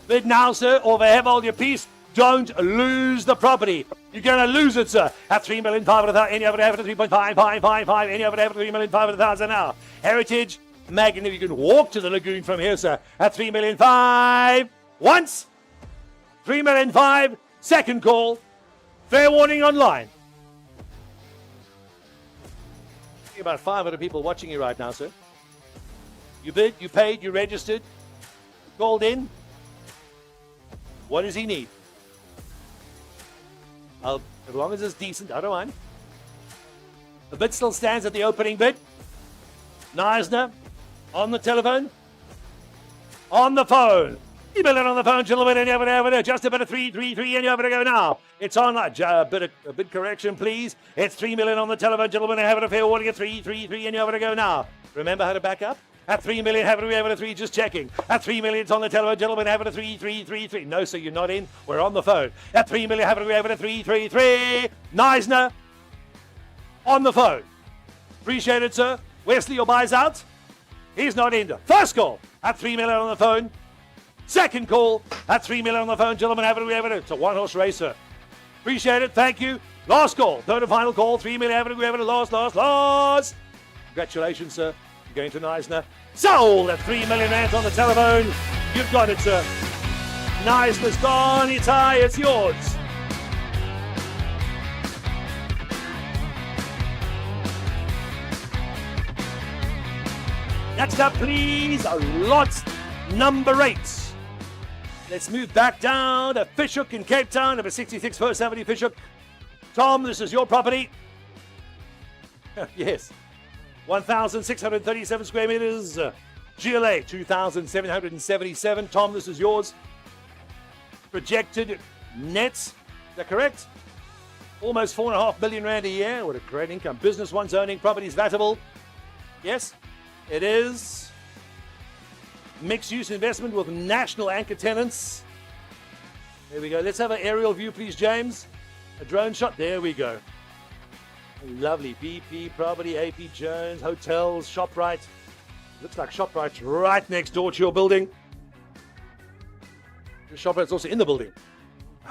Bid now, sir, or they have all your piece. Don't lose the property. You're going to lose it, sir. At 3,500,000, any over to have it at 3.55555. Any over to have it at 3,500,000 now. Heritage. Magnificent. You can walk to the lagoon from here, sir. At 3,500,000. Once. 3,500,000. Second call. Fair warning online. About 500 people watching you right now, sir. You bid, you paid, you registered, called in. What does he need? As long as it's decent, I don't mind. The bid still stands at the opening bid. Knysna. On the telephone. On the phone. 3 million on the phone, gentlemen, and you have it, just a bit of 333, and you have to go now. It's on, a bit correction, please. It's 3 million on the telephone, gentlemen, and have it a fair warning at 333, and you have to go now. Remember how to back up? At 3 million, have it a 3, just checking. At 3 million, it's on the telephone, gentlemen, have it a 333. No, sir, you're not in. We're on the phone. At 3 million, have it a 333. Knysna. On the phone. Appreciate it, sir. Wesley, your buy's out. He's not in. First call at 3 million on the phone. Second call at 3 million on the phone. Gentlemen, have it. It's a one-horse race, sir. Appreciate it. Thank you. Last call. Third and final call. 3 million. Have it. Last. Congratulations, sir. You're going to Knysna. Sold at 3 million rands on the telephone. You've got it, sir. Knysna's gone. It's high. It's yours. Next up, please, lot number 8. Let's move back down to Fishhook in Cape Town, number 66 First Avenue, Fishhook. Tom, this is your property. Yes. 1,637 square meters. GLA, 2,777. Tom, this is yours. Projected nets, is that correct? Almost 4.5 million rand a year. What a great income. Business one's owning properties vatable. Yes, it is. Mixed-use investment with national anchor tenants. There we go. Let's have an aerial view, please, James. A drone shot. There we go. Lovely. BP, Property, AP Jones, Hotels, ShopRite. Looks like ShopRite's right next door to your building. The ShopRite's also in the building.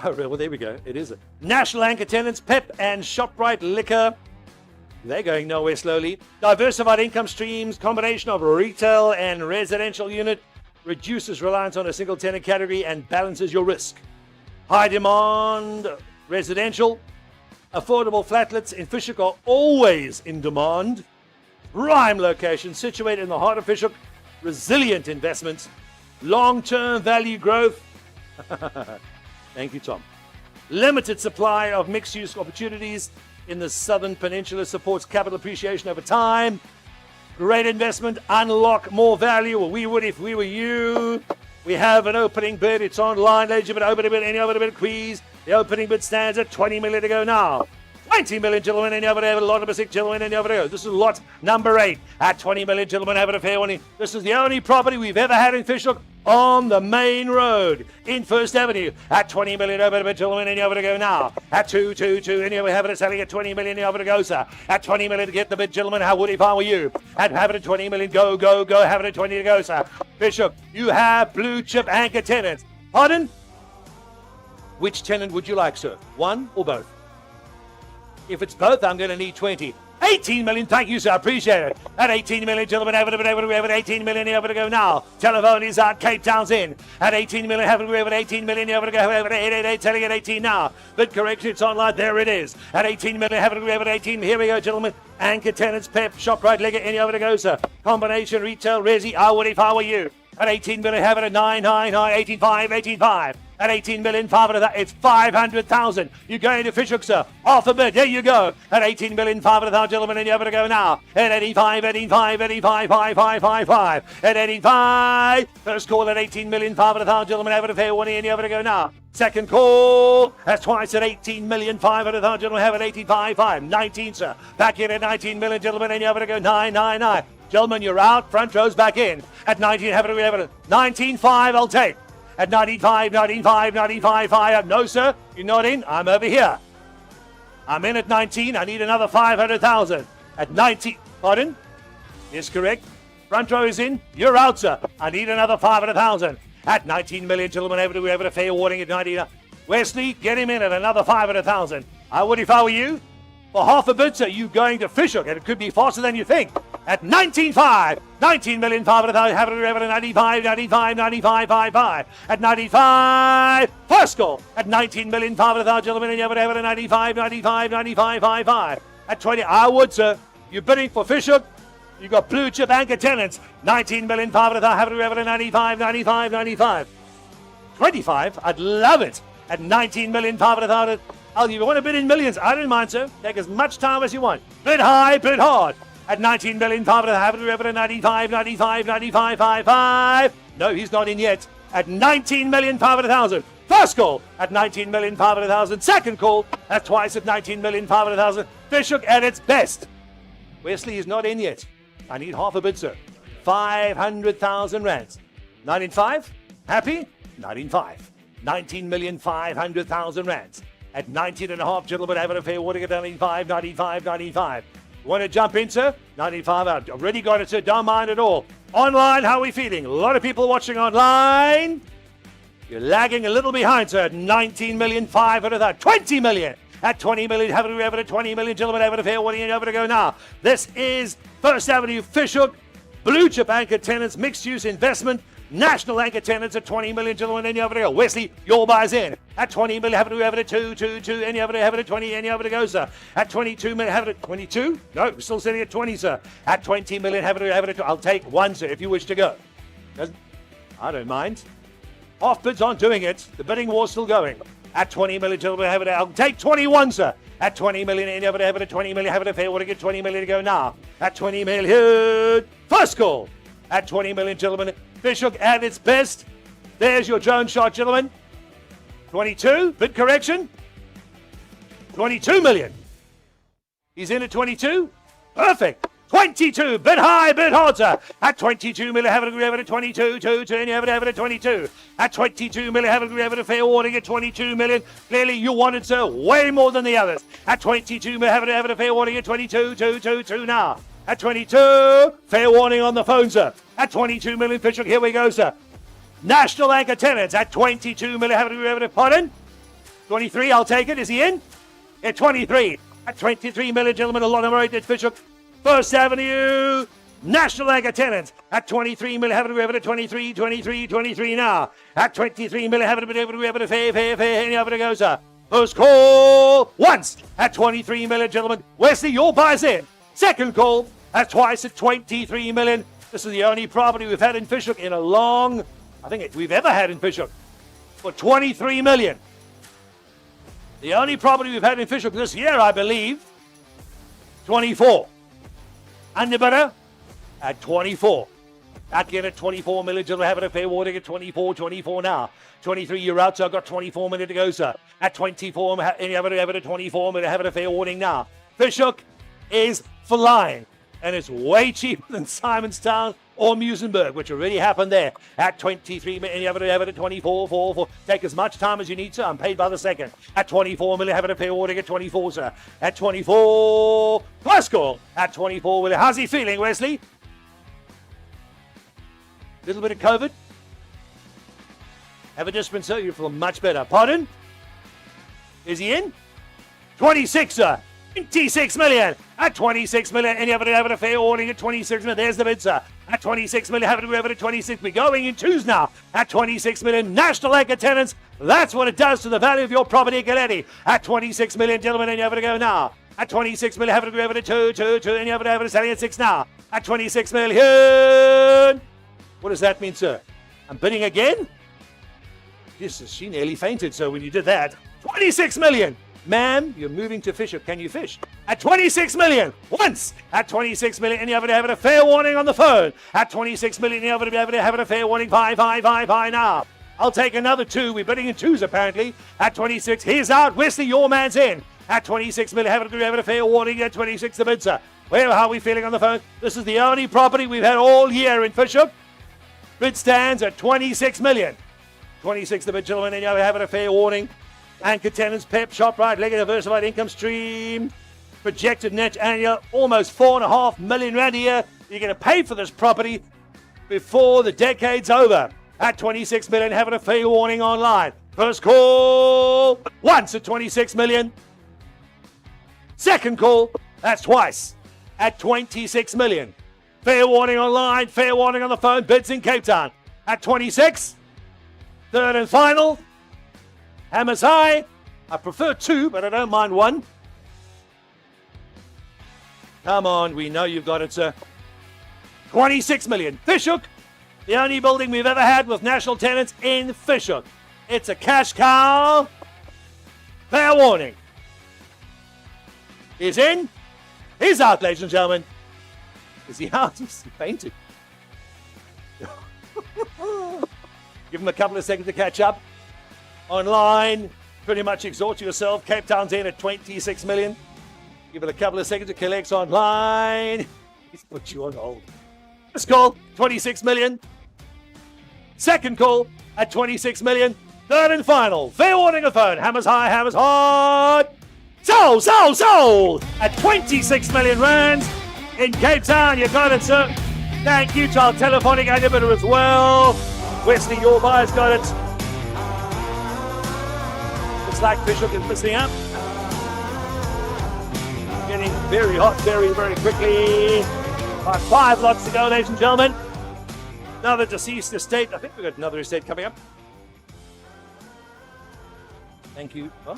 Oh, well, there we go. It is. National anchor tenants, Pep and ShopRite Liquor. They're going nowhere slowly. Diversified income streams, combination of retail and residential unit, reduces reliance on a single tenant category and balances your risk. High demand residential, affordable flatlets in Fish Hoek are always in demand. Prime location, situated in the heart of Fish Hoek, resilient investments, long-term value growth. Thank you, Tom. Limited supply of mixed-use opportunities in the Southern Peninsula supports capital appreciation over time. Great investment, unlock more value. Well, we would if we were you. We have an opening bid. It's online, ladies and gentlemen. Opening bid, any other bid, please. The opening bid stands at 20 million to go now. 20 million, gentlemen, any other have a lot of 6, gentlemen, any other go. This is lot number 8 at 20 million, gentlemen, have it a fair warning. This is the only property we've ever had in Fish Hoek on the main road in First Avenue at 20 million, over to gentlemen, any other to go now. At 222, any other have it selling at 20 million, any other to go, sir. At 20 million to get the bid, gentlemen, how would if I were you? At have it at 20 million, go, have it at 20 to go, sir. Fish Hoek, you have blue chip anchor tenants. Pardon? Which tenant would you like, sir? One or both? If it's both, I'm going to need 20. 18 million, thank you, sir, I appreciate it. At 18 million, gentlemen, have it, 18 million, have it to go now. Telephone is out, Cape Town's in. At 18 million, have it, 18 million, have it to go, have it, 888, telling at 18 now. Bid correction, it's online, there it is. At 18 million, have it, 18, here we go, gentlemen. Anchor tenants, Pep, ShopRite, Liquor, any other to go, sir. Combination, retail, resi, I would if I were you. At 18 million, have it at 999, 18.5. At 18 million, 500, it's 500,000. You're going to Fish Hoek, sir. Half a bid, there you go. At 18 million, 500,000, gentlemen, and you're going to go now. At 85, 5. At 85. First call at 18 million, 500,000, gentlemen, have it a fair warning, and you're going to go now. Second call, that's twice at 18 million, 500,000, gentlemen, have it 85.5. 19, sir. Back in at 19 million, gentlemen, and you're going to go 999. Gentlemen, you're out, front row's back in. At 19, have it, 19.5, I'll take. At 95, 5. No, sir, you're not in. I'm over here. I'm in at 19. I need another 500,000. At 19, pardon? Yes, correct. Front row is in. You're out, sir. I need another 500,000. At 19 million, gentlemen, we have a fair warning at 19. Wesley, get him in at another 500,000. I would if I were you. For half a bid, sir, you going to Fish Hoek, and it could be faster than you think. At 19.5, 19 million, 500,000, have it at 95, 5. At 95, first goal. At 19 million, 500,000, gentlemen, and you have it at 95, 5. At 20, I would, sir. You're bidding for Fish Hoek. You got blue chip anchor tenants. 19 million, 500,000, have it at 95. 25, I'd love it. At 19 million, 500,000. I'll give you one a bid in millions. I don't mind, sir. Take as much time as you want. Bid high, bid hard. At 19 million, 500,000, have it at 95, 5. No, he's not in yet. At 19 million, 500,000. First call at 19 million, 500,000. Second call at twice at 19 million, 500,000. Fish Hoek at its best. Wesley is not in yet. I need half a bid, sir. 500,000 rands. 19.5? Happy? 19.5. 19,500,000 rands. At 19.5, gentlemen, have it a fair warning at 95. Want to jump in, sir? 95 out. Already got it, sir. Don't mind at all. Online, how are we feeling? A lot of people watching online. You're lagging a little behind, sir. 19 million, 500,000. 20 million. At 20 million, have it at 20 million, gentlemen, have it a fair warning, and over to go now. This is First Avenue, Fish Hoek. Blue chip anchor tenants, mixed use investment. National anchor tenants at 20 million, gentlemen, any over to go. Wesley, your buys in. At 20 million, have it at 2, any over to have it at 20, any over to go, sir. At 22 million, have it at 22? No, we're still sitting at 20, sir. At 20 million, have it at, I'll take one, sir, if you wish to go. I don't mind. Half bids aren't doing it. The bidding war's still going. At 20 million, gentlemen, have it at, I'll take 21, sir. At 20 million, any over to have it at 20 million, have it at fair, want to get 20 million to go now. At 20 million, first call. At 20 million, gentlemen, Fish Hoek at its best. There's your drone shot, gentlemen. 22, bid correction. 22 million. He's in at 22. Perfect. 22, bit high, bit hotter. At 22 million, have it agree over to 22, 2, 2, and you have it over to 22. At 22 million, have it agree over to fair warning at 22 million. Clearly, you wanted, sir, way more than the others. At 22 million, have it over to fair warning at 22, 2, 2, 2 now. At 22, fair warning on the phone, sir. At 22 million, Fisher, here we go, sir. National anchor tenants at 22 million, have it agree over to, pardon? 23, I'll take it. Is he in? At 23. At 23 million, gentlemen, a lot of right at Fisher. First Avenue, National Anchor Tenants at 23 million, have it over to 23, 23, 23 now. At 23 million, have it over to fair, any over to go, sir. First call, once at 23 million, gentlemen. Wesley, your buy's in. Second call, at twice at 23 million. This is the only property we've had in Fishhook in a long, we've ever had in Fishhook, for 23 million. The only property we've had in Fishhook this year, I believe, 24. Underbidder at 24. Again at 24 million. You'll have it a fair warning at 24, 24 now. 23, you're out, so I've got 24 million to go, sir. At 24, and you have it at 24 million. Have it a fair warning now. Fishhook is flying, and it's way cheaper than Simonstown or Musenberg, which already happened there. At 23 million, you have it at 24, 4, 4. Take as much time as you need, sir. I'm paid by the second. At 24 million, have it a fair warning at 24, sir. At 24, first call. At 24 million. How's he feeling, Wesley? Little bit of COVID? Have a discipline, sir. You feel much better. Pardon? Is he in? 26, sir. 26 million. At 26 million, and you have it a fair warning at 26 million. There's the bid, sir. At 26 million, have it over to 26. We're going in twos now. At 26 million, National Anchor Tenants. That's what it does to the value of your property, Galetti. At 26 million, gentlemen, and you have to go now. At 26 million, have it over to 2, 2, 2, and you have it over to selling at 6 now. At 26 million. What does that mean, sir? I'm bidding again? Jesus, she nearly fainted, sir, when you did that. 26 million. Ma'am, you're moving to Fishhook. Can you fish? At 26 million. Once. At 26 million, and you have it a fair warning on the phone. At 26 million, you have it a fair warning. 5, 5, 5, 5 now. I'll take another 2. We're bidding in 2s, apparently. At 26, he's out. Wesley, your man's in. At 26 million, have it a fair warning. At 26, the bid, sir. Well, how are we feeling on the phone? This is the only property we've had all year in Fishhook. Bid stands at 26 million. 26 the bid, gentlemen, and you have it a fair warning. Anchor tenants, Pep, ShopRite, Lega diversified income stream. Projected net annual, almost 4.5 million rand a year. You're going to pay for this property before the decade's over. At 26 million, having a fair warning online. First call, once at 26 million. Second call, that's twice at 26 million. Fair warning online, fair warning on the phone, bids in Cape Town. At 26, third and final. Hammers high. I prefer 2, but I don't mind 1. Come on, we know you've got it, sir. 26 million. Fishhook, the only building we've ever had with national tenants in Fishhook. It's a cash cow. Fair warning. He's in. He's out, ladies and gentlemen. Is he out? He's fainted. Give him a couple of seconds to catch up. Online, pretty much exhaust yourself. Cape Town's in at 26 million. Give it a couple of seconds to collect online. He's put you on hold. First call, 26 million. Second call at 26 million. Third and final. Fair warning of phone. Hammers high, hammers hard. Sold! At 26 million rands in Cape Town. You got it, sir. Thank you to our telephonic underbidder as well. Wesley, your buyer's got it. Looks like Fishhook is missing up. Getting very hot, very, very quickly. About 5 lots to go, ladies and gentlemen. Another deceased estate. I think we've got another estate coming up. Thank you. Huh?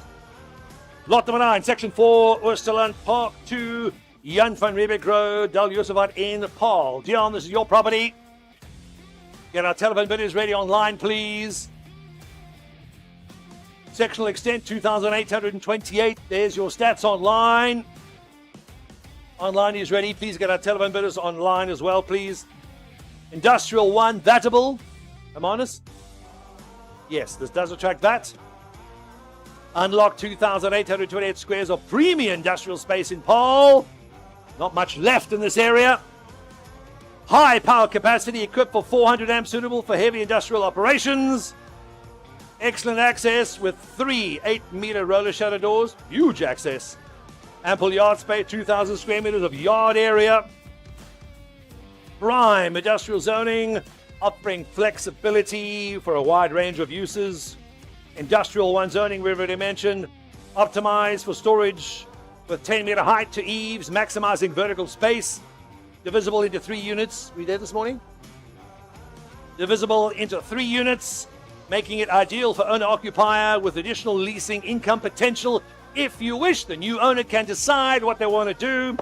Lot number 9, Section 4, Oosterland Park 2, Jan van Riebeck Road, Del Josephat in Paul. Dion, this is your property. Get our telephone bidders ready online, please. Sectional extent 2,828. There's your stats online. Online is ready. Please get our telephone bidders online as well, please. Industrial 1, Vatable. Amanus? Yes, this does attract that. Unlock 2,828 squares of premium industrial space in Paul. Not much left in this area. High power capacity, equipped for 400 amps, suitable for heavy industrial operations. Excellent access with 3 8-meter roller shutter doors. Huge access. Ample yard space, 2,000 square meters of yard area. Prime industrial zoning, offering flexibility for a wide range of uses. Industrial 1 zoning, we've already mentioned. Optimized for storage with 10-meter height to eaves, maximizing vertical space. Divisible into 3 units. Were you there this morning? Divisible into 3 units, making it ideal for owner-occupier with additional leasing income potential. If you wish, the new owner can decide what they want to do.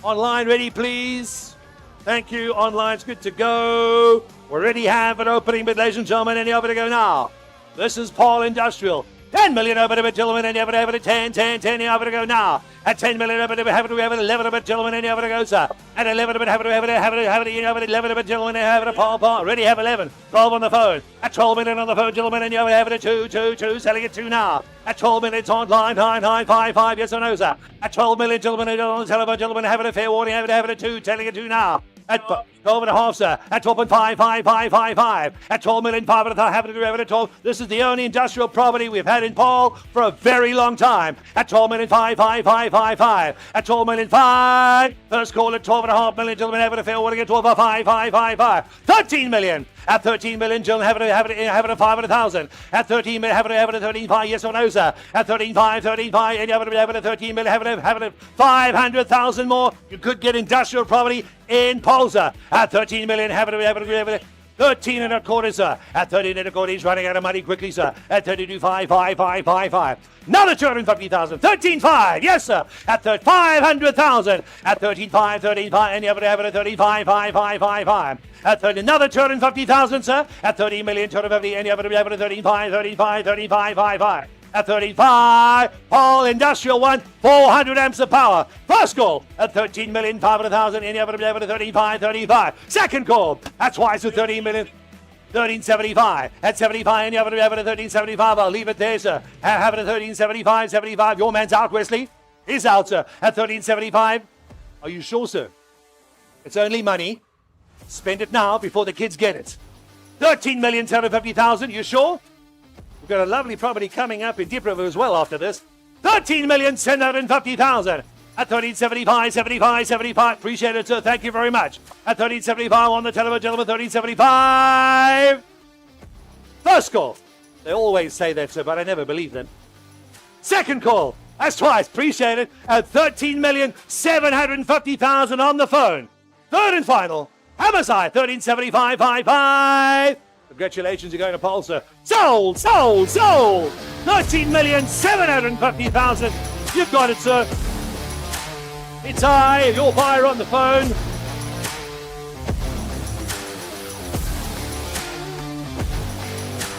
Online ready, please. Thank you. Online's good to go. We already have an opening, but ladies and gentlemen, any over to go now. This is Paul Industrial. 10 million over to gentlemen, any over to 10, 10, 10, any over to go now. At 10 million over to have it, we have it, 11 of it, gentlemen, any over to go, sir. At 11 of it, have it, have it, have it, have it, have it, 11 of it, gentlemen, have it, Paul, already have 11. 12 on the phone. At 12 million on the phone, gentlemen, any over, have it, 2, 2, 2, selling it 2 now. At 12 million, it's online, 9, 9, 5, 5, yes or no, sir. At 12 million, gentlemen, on the telephone, gentlemen, have it, a fair warning, have it, 2, selling it 2 now. At 12 and a half, sir. At 12.5, 5, 5, 5, 5. At 12 million, 5 and a half, have it at 12. This is the only industrial property we've had in Paul for a very long time. At 12 million, 5, 5, 5, 5, 5. At 12 million, 5. First call at 12 and a half million, gentlemen, have it a fair warning at 12, 5, 5, 5, 5. 13 million. At 13 million, gentlemen, have it at 500,000. At 13 million, have it at 13.5, yes or no, sir. At 13.5, 13.5, and you have it at 13 million, have it at 500,000 more. You could get industrial property in Polza. At 13 million, have it 13 and a quarter, sir. At 13 and a quarter, he's running out of money quickly, sir. At 32.5, 5, 5, 5, 5. Another 250,000. 13.5, yes, sir. At 500,000. At 13.5, 13.5, and you have it at 35, 5, 5, 5, 5. At 30, another 250,000, sir. At 30 million, 250, and you have it at 35, 35, 35, 5, 5. At 35, Paul Industrial 1, 400 amps of power. First call at 13 million, 500,000, and you have it at 35, 35. Second call, that's twice at 13 million. 1375 at 75, and you have it at 1375. I'll leave it there, sir. Have it at 1375, 75. Your man's out, Wesley. He's out, sir. At 1375. Are you sure, sir? It's only money. Spend it now before the kids get it. 13,750,000. You sure? We've got a lovely property coming up in Deep River as well after this. 13,750,000. At 1375, 75, 75. Appreciate it, sir. Thank you very much. At 1375 on the telephone, gentlemen, 1375. First call. They always say that, sir, but I never believe them. Second call. That's twice. Appreciate it. At 13,750,000 on the phone. Third and final. Homicide, 1375, 55. Congratulations, you're going to Paul, sir. Sold, sold, sold. 13,750,000. You've got it, sir. It's I, your buyer on the phone.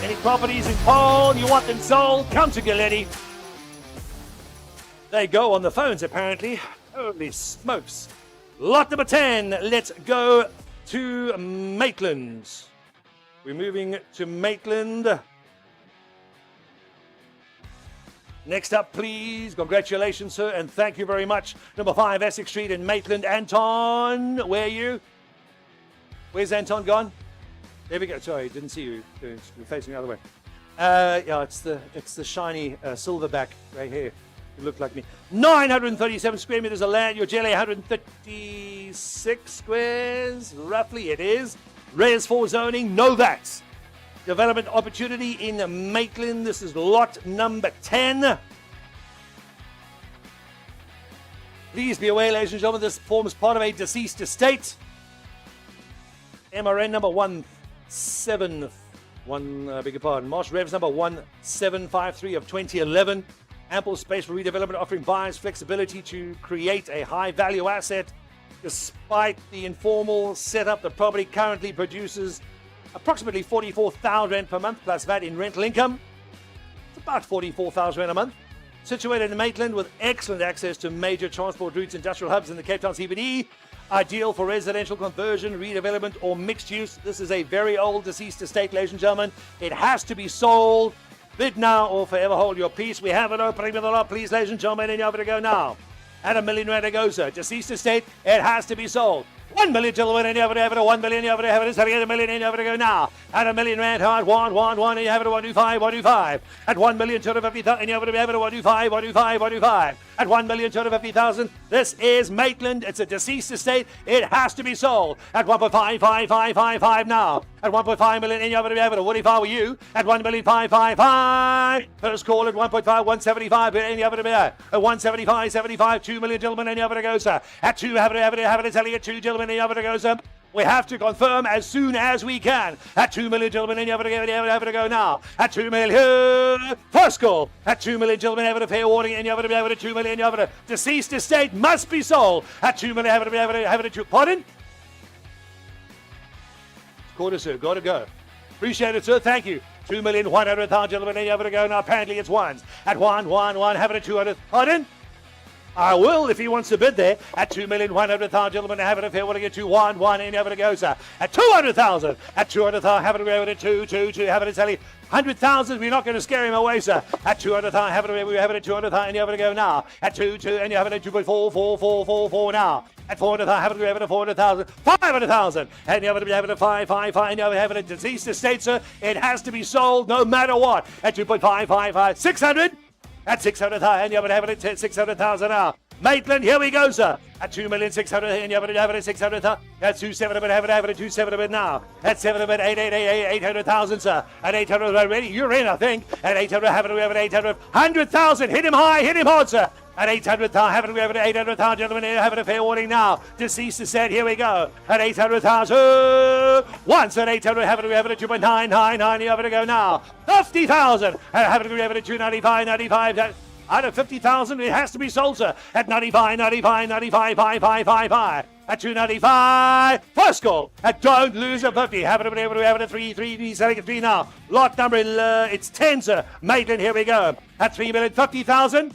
Any properties in Paul, you want them sold, come to Galetti. They go on the phones, apparently. Holy smokes. Lot number 10, let's go to Maitland. We're moving to Maitland. Next up, please. Congratulations, sir, and thank you very much. Number 5, Essex Street in Maitland. Anton, where are you? Where's Anton gone? There we go. Sorry, didn't see you. You're facing the other way. Yeah, it's the shiny silverback right here. You look like me. 937 square meters of land. Your jelly, 136 squares, roughly it is. Res 4 zoning, no VATs. Development opportunity in Maitland. This is lot number 10. Please be aware, ladies and gentlemen, this forms part of a deceased estate. MRN number 171, Marsh Revs number 1753 of 2011. Ample space for redevelopment, offering buyers flexibility to create a high-value asset. Despite the informal setup, the property currently produces approximately 44,000 Rand per month plus VAT in rental income. It's about 44,000 Rand a month. Situated in Maitland with excellent access to major transport routes, industrial hubs in the Cape Town CBD. Ideal for residential conversion, redevelopment, or mixed use. This is a very old deceased estate, ladies and gentlemen. It has to be sold. Bid now or forever hold your peace. We have an opening with a lot, please, ladies and gentlemen, and you're over to go now. At R1,000,000 it goes, sir. Deceased estate, it has to be sold. 1,000,000 gentlemen, and you have it, 1,000,000, you have it, selling at R1,000,000, you have to go now. At R1,000,000 hard, one, and you have it, 125. At 1,250,000, and you have it, 125. At 1,250,000, this is Maitland. It's a deceased estate. It has to be sold. At 1.55555 now. At 1.5 million, and you have it, what if I were you? At 1,555,555. First call at 1.5, 175, and you have it, at 175, 75, 2 million gentlemen, and you have it, go, sir. At 2, have it, selling at 2 gentlemen, and you have it, go, sir. We have to confirm as soon as we can. At 2 million gentlemen, and you have to go now. At 2 million, first call. At 2 million gentlemen, have a fair warning, and you have it, 2 million, you have it. Deceased estate must be sold. At 2 million, have it, pardon? Quarter, sir, got to go. Appreciate it, sir, thank you. 2,100,000 gentlemen, and you have to go now. Apparently it's ones. At 1, have it at 200, pardon? I will if he wants to bid there. At 2,100,000 gentlemen, have it if he want to get to 1, and have it go, sir. At 200,000, at 200,000, have it go at 2, have it at 100,000. We're not going to scare him away, sir. At 200,000, have it at 200,000, and you have to go now. At 2, and you have it at 2.4 now. At 400,000, have it at 400,000, 500,000, and you have it at 5, and you have it at deceased estate, sir. It has to be sold no matter what. At 2.555, 600. At 600,000, and you have it at 600,000 now. Maitland, here we go, sir. At 2,600,000, and you have it at 600,000. At 2,700, have it at 2,700 now. At 700, 800,000, sir. At 800, ready? You're in, I think. At 800, have it at 800, 100,000. Hit him high, hit him hard, sir. At 800,000, have it at 800,000, gentlemen. Have it a fair warning now. Deceased is said, here we go. At 800,000. Once at 800, have it at 2.999. You have it to go now. 50,000. Have it at 295, 95. Out of 50,000, it has to be sold, sir. At 95, 5. At 295, first call. At don't lose a 50. Have it at 3, selling at 3 now. Lot number, it's 10, sir. Maitland, here we go. At 3,50,000.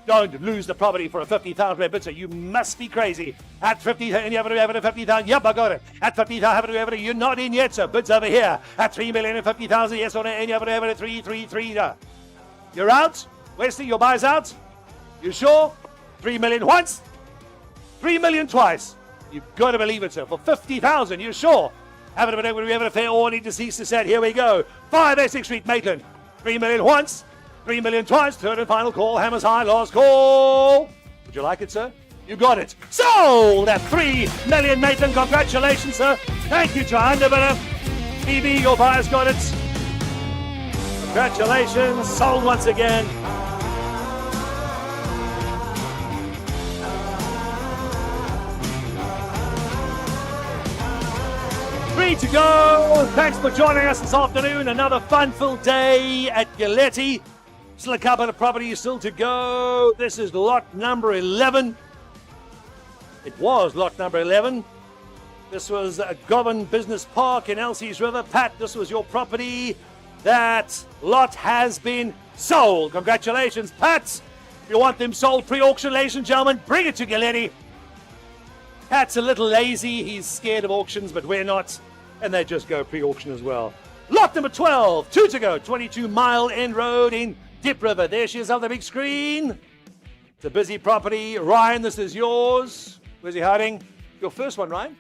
Don't lose the property for a 50,000 bid, sir. You must be crazy. At 50, and you have it at 50,000. Yep, I got it. At 50,000, have it. You're not in yet, sir. Bids over here. At 3,050,000. Yes or no? And you have it at 3. You're out. Wesley, your buy's out? You sure? 3 million once? 3 million twice. You've got to believe it, sir. For 50,000, you sure? Have it a fair warning, deceased is said. Here we go. 5 Essex Street, Maitland. 3 million once, 3 million twice. Third and final call. Hammers high, last call. Would you like it, sir? You got it. Sold at 3 million, Maitland. Congratulations, sir. Thank you to our underbidder. BB, your buyer's got it. Congratulations. Sold once again. To go. Thanks for joining us this afternoon. Another fun-filled day at Galetti. Still a couple of properties still to go. This is lot number 11. It was lot number 11. This was Govan Business Park in Elsie's River. Pat, this was your property. That lot has been sold. Congratulations, Pat. If you want them sold pre-auction, ladies and gentlemen, bring it to Galetti. Pat's a little lazy. He's scared of auctions, but we're not. And they just go pre-auction as well. Lot number 12, 2 to go, 22 Mile End Road in Dip River. There she is on the big screen. It's a busy property. Ryan, this is yours. Where's he hiding? Your first one, Ryan.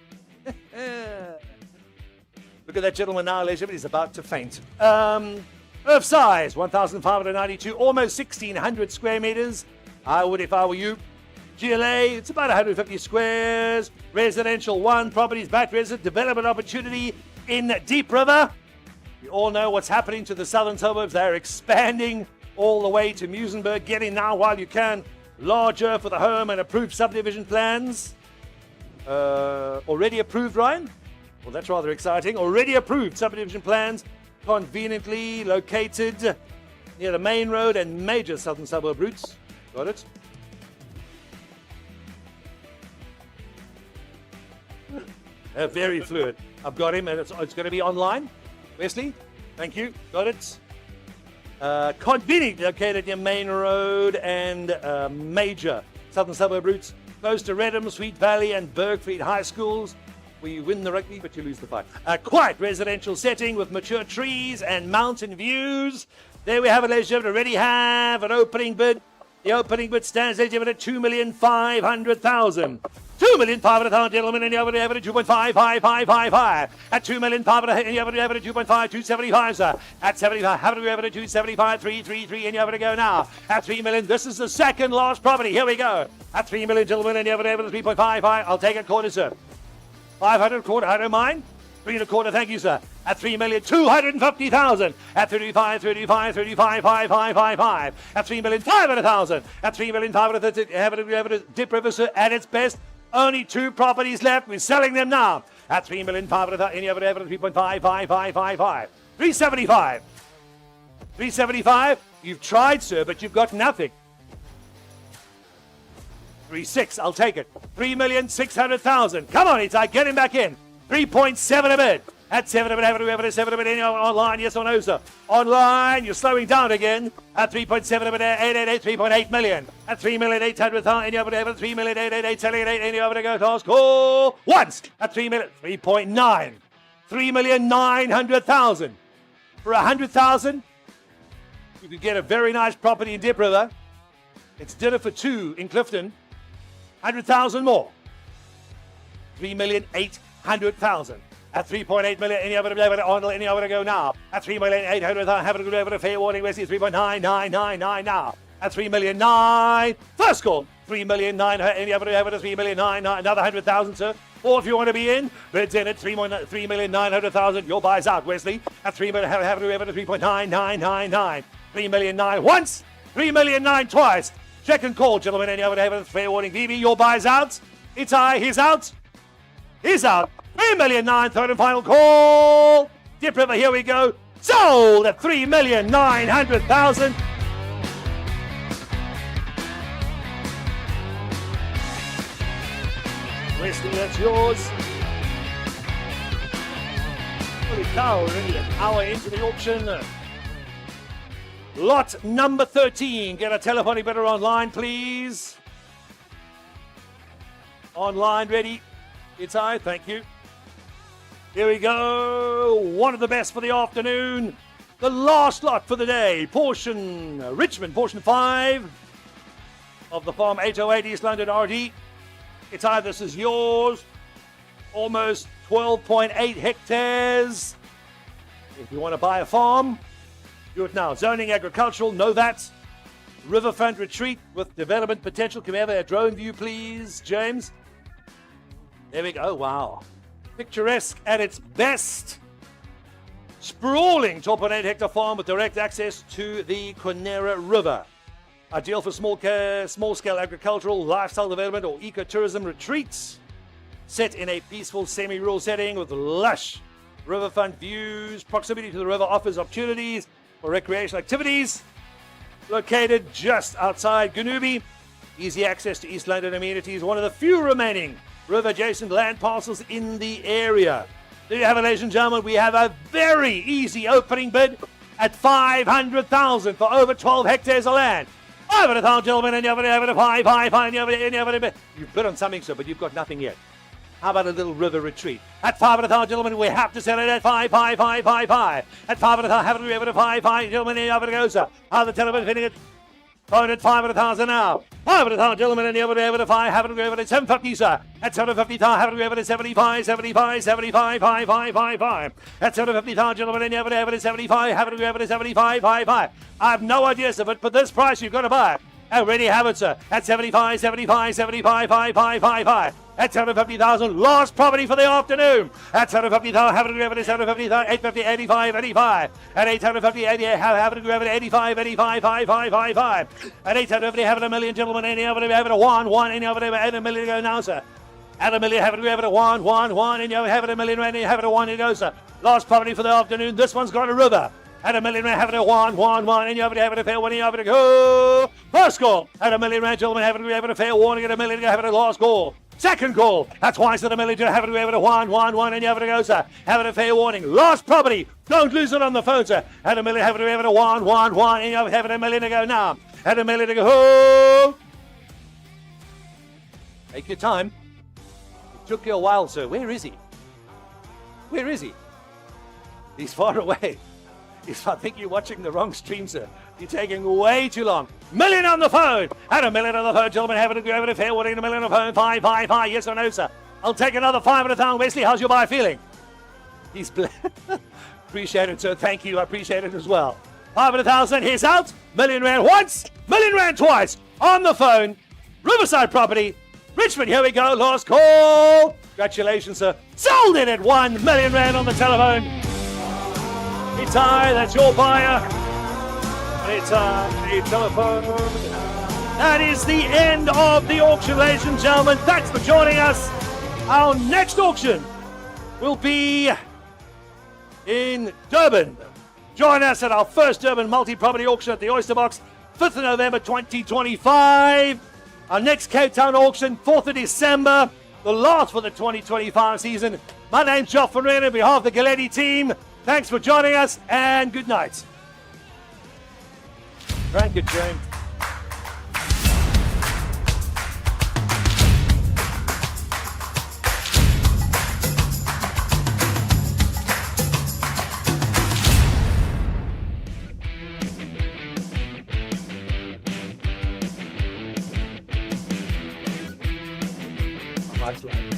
Look at that gentleman now, ladies and gentlemen. He's about to faint. Earth size, 1,592, almost 1,600 square meters. I would if I were you. GLA, it's about 150 squares. Residential 1, properties, back resident, development opportunity in Deep River. You all know what's happening to the southern suburbs. They're expanding all the way to Muizenberg, getting now while you can larger for the home and approved subdivision plans. Already approved, Ryan? Well, that's rather exciting. Already approved subdivision plans, conveniently located near the main road and major southern suburb routes. Got it? Very fluid. I've got him, and it's going to be online. Wesley, thank you. Got it. Conveniently located near Main Road and major southern suburb routes, close to Redham, Sweet Valley, and Bergfried High Schools, where you win the rugby, but you lose the fight. A quiet residential setting with mature trees and mountain views. There we have it, ladies and gentlemen. Already have an opening bid. The opening bid stands at 2,500,000. 2,500,000, gentlemen, and the other average 2.55555. At 2,500,000, and the other average 2.5, 275, sir. At 75, have we average 275, 333, and you have to go now. At 3 million, this is the second last property. Here we go. At 3 million, gentlemen, and the other average 3.55. I'll take a quarter, sir. 500 quarter, I don't mind. 3 and a quarter, thank you, sir. At 3,250,000. At 35, 35, 35, 5, 5, 5, 5. At 3,500,000. At 3,500,000, have a dip river, sir, at its best. Only 2 properties left. We're selling them now. At 3,500,000, any other evidence, 3.55555. 375. 375. You've tried, sir, but you've got nothing. 3.6. I'll take it. 3,600,000. Come on, Itai, get him back in. 3.7 a bid. At 7 a bid, have we ever 7 a bid online? Yes or no, sir? Online, you're slowing down again. At 3.7 a bid, 888, 3.8 million. At 3,800,000, any other ever 3,888, selling at 8, any other go toss call once. At 3 million, 3.9. 3,900,000. For 100,000, you could get a very nice property in Dip River. It's dinner for 2 in Clifton. 100,000 more. 3,800,000. At 3.8 million, any other go now. At 3,800,000, have a good over fair warning, Wesley, 3.9999 now. At 3,000,009, first call, 3,000,009, any other over 3,000,009, another 100,000, sir. Or if you want to be in, bids in at 3,900,000, your buy's out, Wesley. At 3 million, have a over 3.9999. 3,000,009 once, 3,000,009 twice. Second call, gentlemen, any other over fair warning, VB, your buy's out. It's he's out. He's out. 3,000,009, third and final call. Dip River, here we go. Sold at 3,900,000. Wesley, that's yours. Holy cow, we're only an hour into the auction. Lot number 13. Get a telephonic bidder online, please. Online, ready. It's thank you. Here we go. One of the best for the afternoon. The last lot for the day. Portion Richmond, portion 5 of the farm 808 East London RD. It's this is yours. Almost 12.8 hectares. If you want to buy a farm, do it now. Zoning agricultural, know that. Riverfront retreat with development potential. Can we have a drone view, please, James? There we go. Oh, wow. Picturesque at its best. Sprawling 12.8 hectare farm with direct access to the Quinera River. Ideal for small-scale agricultural, lifestyle development or ecotourism retreats. Set in a peaceful semi-rural setting with lush riverfront views. Proximity to the river offers opportunities for recreational activities. Located just outside Ganubi. Easy access to East London amenities. One of the few remaining river-adjacent land parcels in the area. There you have it, ladies and gentlemen. We have a very easy opening bid at 500,000 for over 12 hectares of land. 500,000, gentlemen, and you have it, 5, you've bid on something, sir, but you've got nothing yet. How about a little river retreat? At 500,000, gentlemen, we have to sell it at 5. At 500,000, have it, 5, gentlemen, and you have it, go, sir. How the telephone fitting it? Phone at 500,000 now. 500,000, gentlemen, and the other over to 5. Have it over at 750, sir. At 750,000, have it over at 75, 5. At 750,000, gentlemen, and the other over at 75. Have it over at 75, 5. I have no idea, sir, but for this price, you've got to buy it. Already have it, sir. At 75, 5. At 750,000, last property for the afternoon. At 750,000, have it over at 750,000, 850, 85. At 850, 88, have it over at 85, 5. At 850, have it a million, gentlemen, any other, have it a 1, any other, add a million to go now, sir. Add a million, have it over at 1, and you have it a million, and you have it a 1, and go, sir. Last property for the afternoon. This one's got a river. At a million rand, have it a 1, and you have it a fair warning, you have it a go. First call. At a million rand, gentlemen, have it a fair warning, at a million, have it a last call. Second call. That's twice at a million, have it a 1, and you have it a go, sir. Have it a fair warning. Last property. Don't lose it on the phone, sir. At a million, have it a 1, and you have it a million to go now. At a million to go. Take your time. It took you a while, sir. Where is he? Where is he? He's far away. I think you're watching the wrong stream, sir. You're taking way too long. Million on the phone. And a million on the phone, gentlemen. Having a fair warning. A million on the phone. 555. Yes or no, sir? I'll take another 500,000. Wesley, how's your buyer feeling? He's appreciate it, sir. Thank you. I appreciate it as well. 500,000. He's out. Million rand once. Million rand twice. On the phone. Riverside Property. Richmond. Here we go. Last call. Congratulations, sir. Sold in at 1 million rand on the telephone. It's high. That's your buyer. It's the telephone. That is the end of the auction, ladies and gentlemen. Thanks for joining us. Our next auction will be in Durban. Join us at our first Durban multi-property auction at the Oyster Box, 5th of November 2025. Our next Cape Town auction, 4th of December, the last for the 2025 season. My name's Geoff Van Ryn on behalf of the Galetti team. Thanks for joining us and good night. Crank it, James. Right.